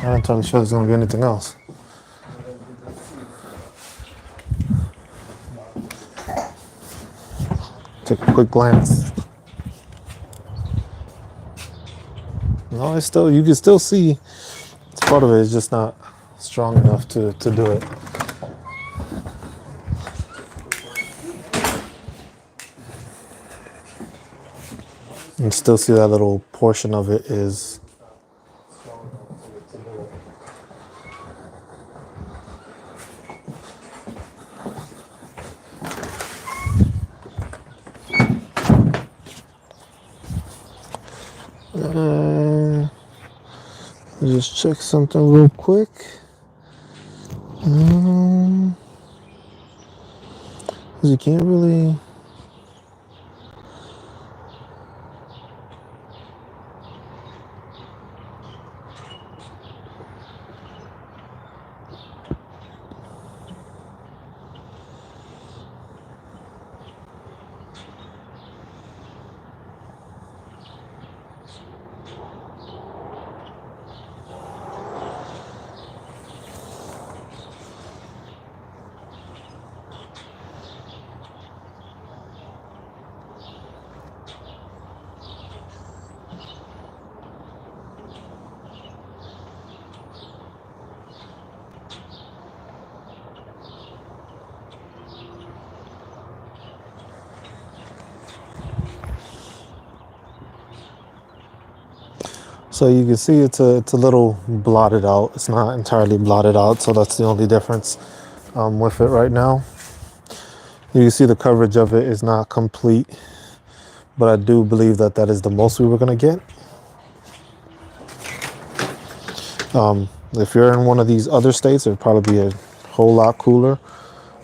entirely sure there's going to be anything else. Take a quick glance. No, it's still, you can still see it's part of it is just not strong enough to do it. You can still see that little portion of it is just check something real quick. You can't really. So you can see it's a little blotted out. It's not entirely blotted out, so that's the only difference with it right now. You can see the coverage of it is not complete, but I do believe that that is the most we were gonna get. If you're in one of these other states, it'd probably be a whole lot cooler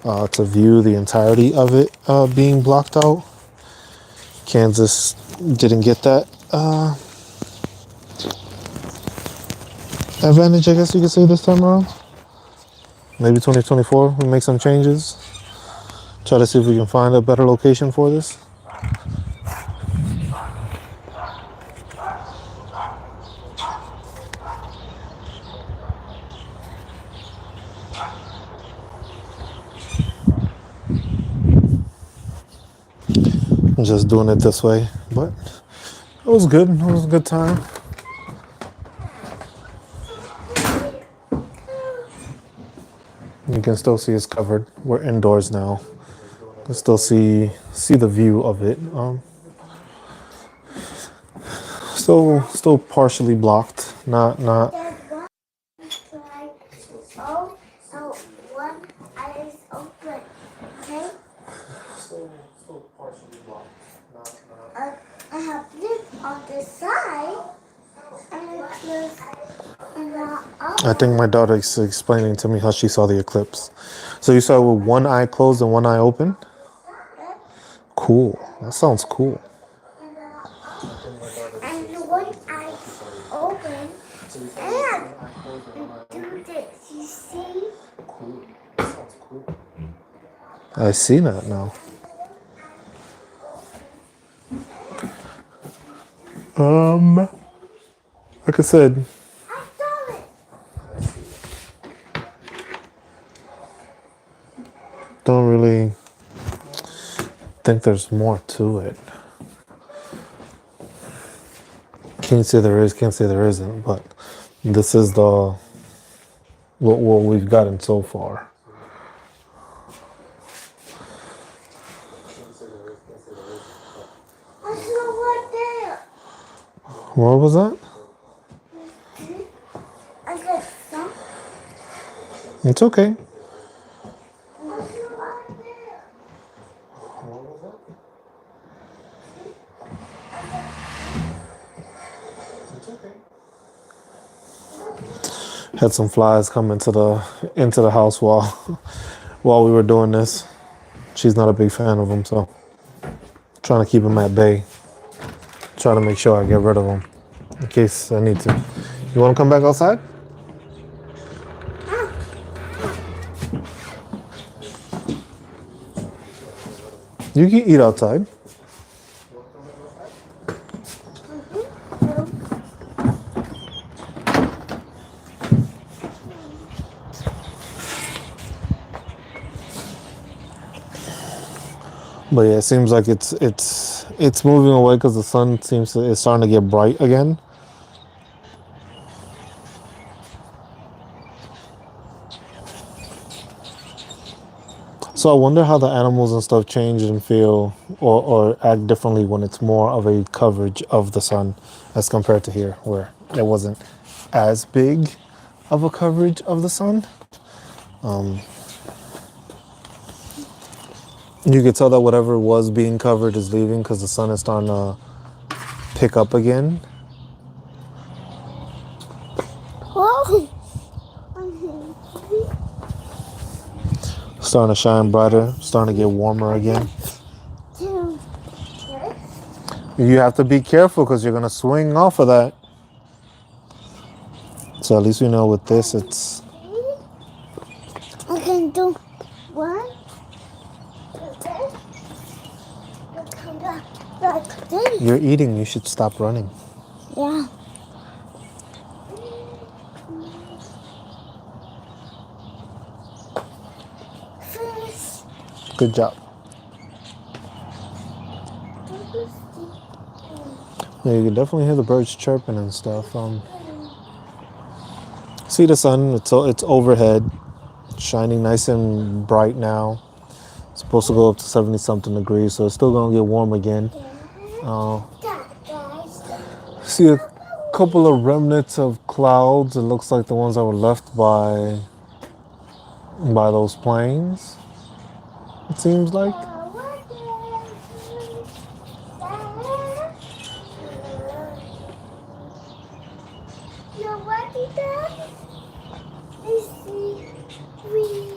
to view the entirety of it being blocked out. Kansas didn't get that advantage, I guess you could say, this time around. Maybe 2024, we make some changes. Try to see if we can find a better location for this. I'm just doing it this way, but it was good. It was a good time. You can still see it's covered. We're indoors now. You can still see the view of it. Still partially blocked. Not. Oh, so one eye is open. Okay? Still partially blocked. Not. I have this on the side and it's on the I think my daughter is explaining to me how she saw the eclipse. So you saw it with one eye closed and one eye open? Cool. That sounds cool. and one eye open and do this. You see? Cool. That sounds cool. I see that now. Like I said, I saw it. don't really think there's more to it. Can't say there is, can't say there isn't, but this is what we've gotten so far. I saw one there. What was that? I got some. It's okay. I saw one there. Had some flies come into the house while we were doing this. She's not a big fan of them, so trying to keep them at bay. Trying to make sure I get rid of them in case I need to. You want to come back outside? You can eat outside. But yeah, it seems like it's moving away because the sun is starting to get bright again. So I wonder how the animals and stuff change and feel or act differently when it's more of a coverage of the sun as compared to here, where it wasn't as big of a coverage of the sun. You could tell that whatever was being covered is leaving because the sun is starting to pick up again. Whoa. Starting to shine brighter, starting to get warmer again. You have to be careful because you're going to swing off of that. So at least we know with this, it's... I can do one. Like this. You're eating, you should stop running. Yeah. Good job. Yeah, you can definitely hear the birds chirping and stuff. See the sun, it's overhead, shining nice and bright now. It's supposed to go up to 70 something degrees, so it's still gonna get warm again. See a couple of remnants of clouds. It looks like the ones that were left by those planes. It seems like. see that? I see trees.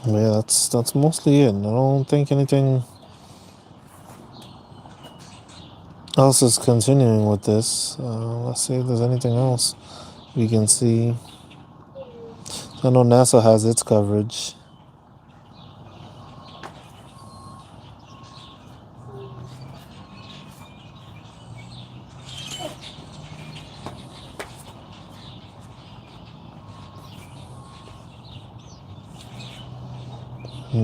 Yeah, that's mostly it. I don't think anything else is continuing with this. Let's see if there's anything else we can see. I know NASA has its coverage.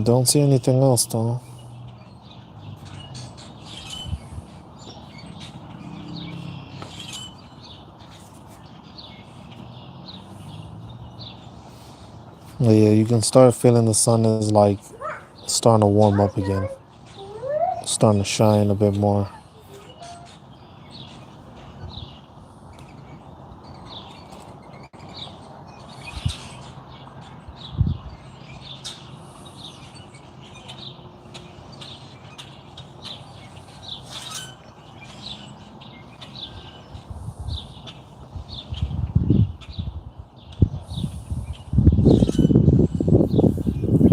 Don't see anything else though. But yeah, you can start feeling the sun is like starting to warm up again. Starting to shine a bit more.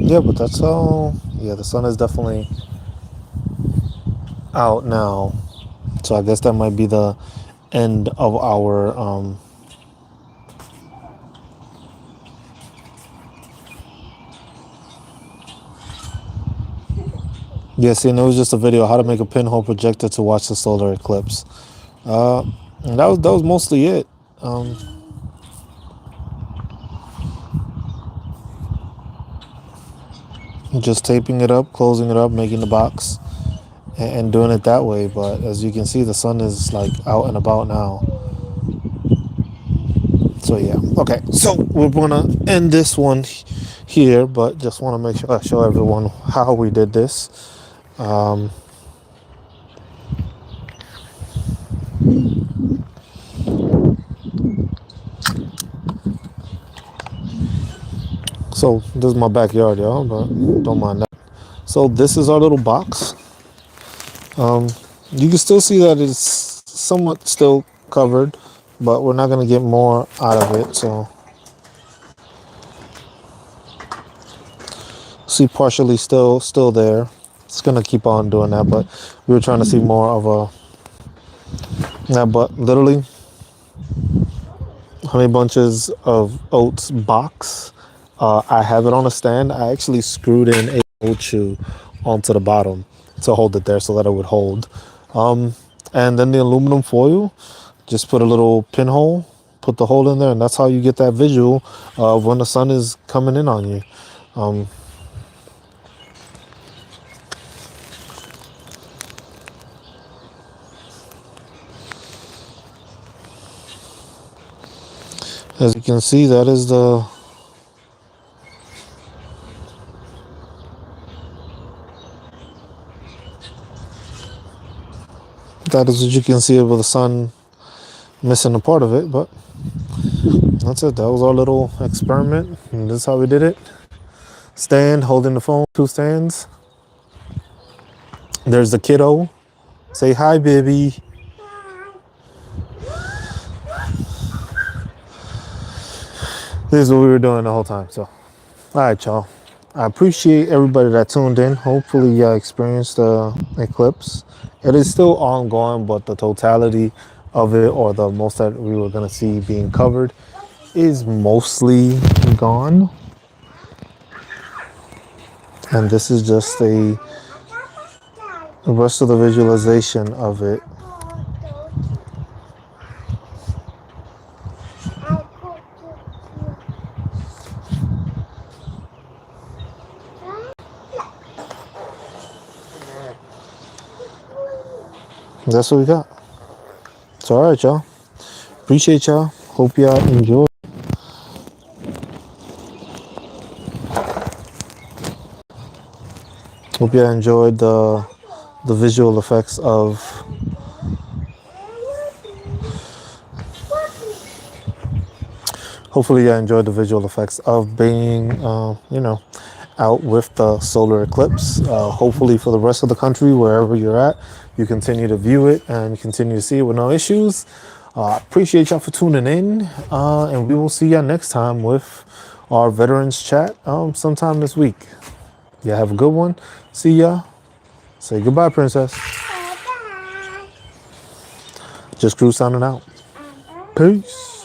Yeah, but that's all. Yeah, the sun is definitely out now. So I guess that might be the end of our yeah, see, and it was just a video how to make a pinhole projector to watch the solar eclipse. And that was mostly it. Just taping it up, closing it up, making the box, and doing it that way. But as you can see, the sun is like out and about now. So yeah, okay. So we're gonna end this one here, but just want to make sure I show everyone how we did this. So this is my backyard, y'all, but don't mind that. So this is our little box. You can still see that it's somewhat still covered, but we're not gonna get more out of it. So see, partially still there. It's gonna keep on doing that, but we were trying to see more of a. Yeah, but literally, Honey Bunches of Oats box. I have it on a stand. I actually screwed in a oat shoe onto the bottom to hold it there so that it would hold. And then the aluminum foil, just put a little pinhole, put the hole in there, and that's how you get that visual of when the sun is coming in on you. As you can see, that is what you can see with the sun missing a part of it, but that's it. That was our little experiment, and this is how we did it. Stand, holding the phone, 2 stands. There's the kiddo. Say hi, baby. This is what we were doing the whole time. So, all right, y'all. I appreciate everybody that tuned in. Hopefully, y'all experienced the eclipse. It is still ongoing, but the totality of it, or the most that we were going to see being covered, is mostly gone. And this is just the rest of the visualization of it. That's what we got. It's all right, y'all. Appreciate y'all. Hope y'all enjoy. Hope y'all enjoyed the visual effects of hopefully y'all enjoyed the visual effects of being out with the solar eclipse. Hopefully for the rest of the country, wherever you're at, you continue to view it and continue to see it with no issues. Appreciate y'all for tuning in, and we will see y'all next time with our veterans chat sometime this week. Yeah, have a good one. See ya. Say goodbye, princess. Bye-bye. Just Crew signing out. Peace.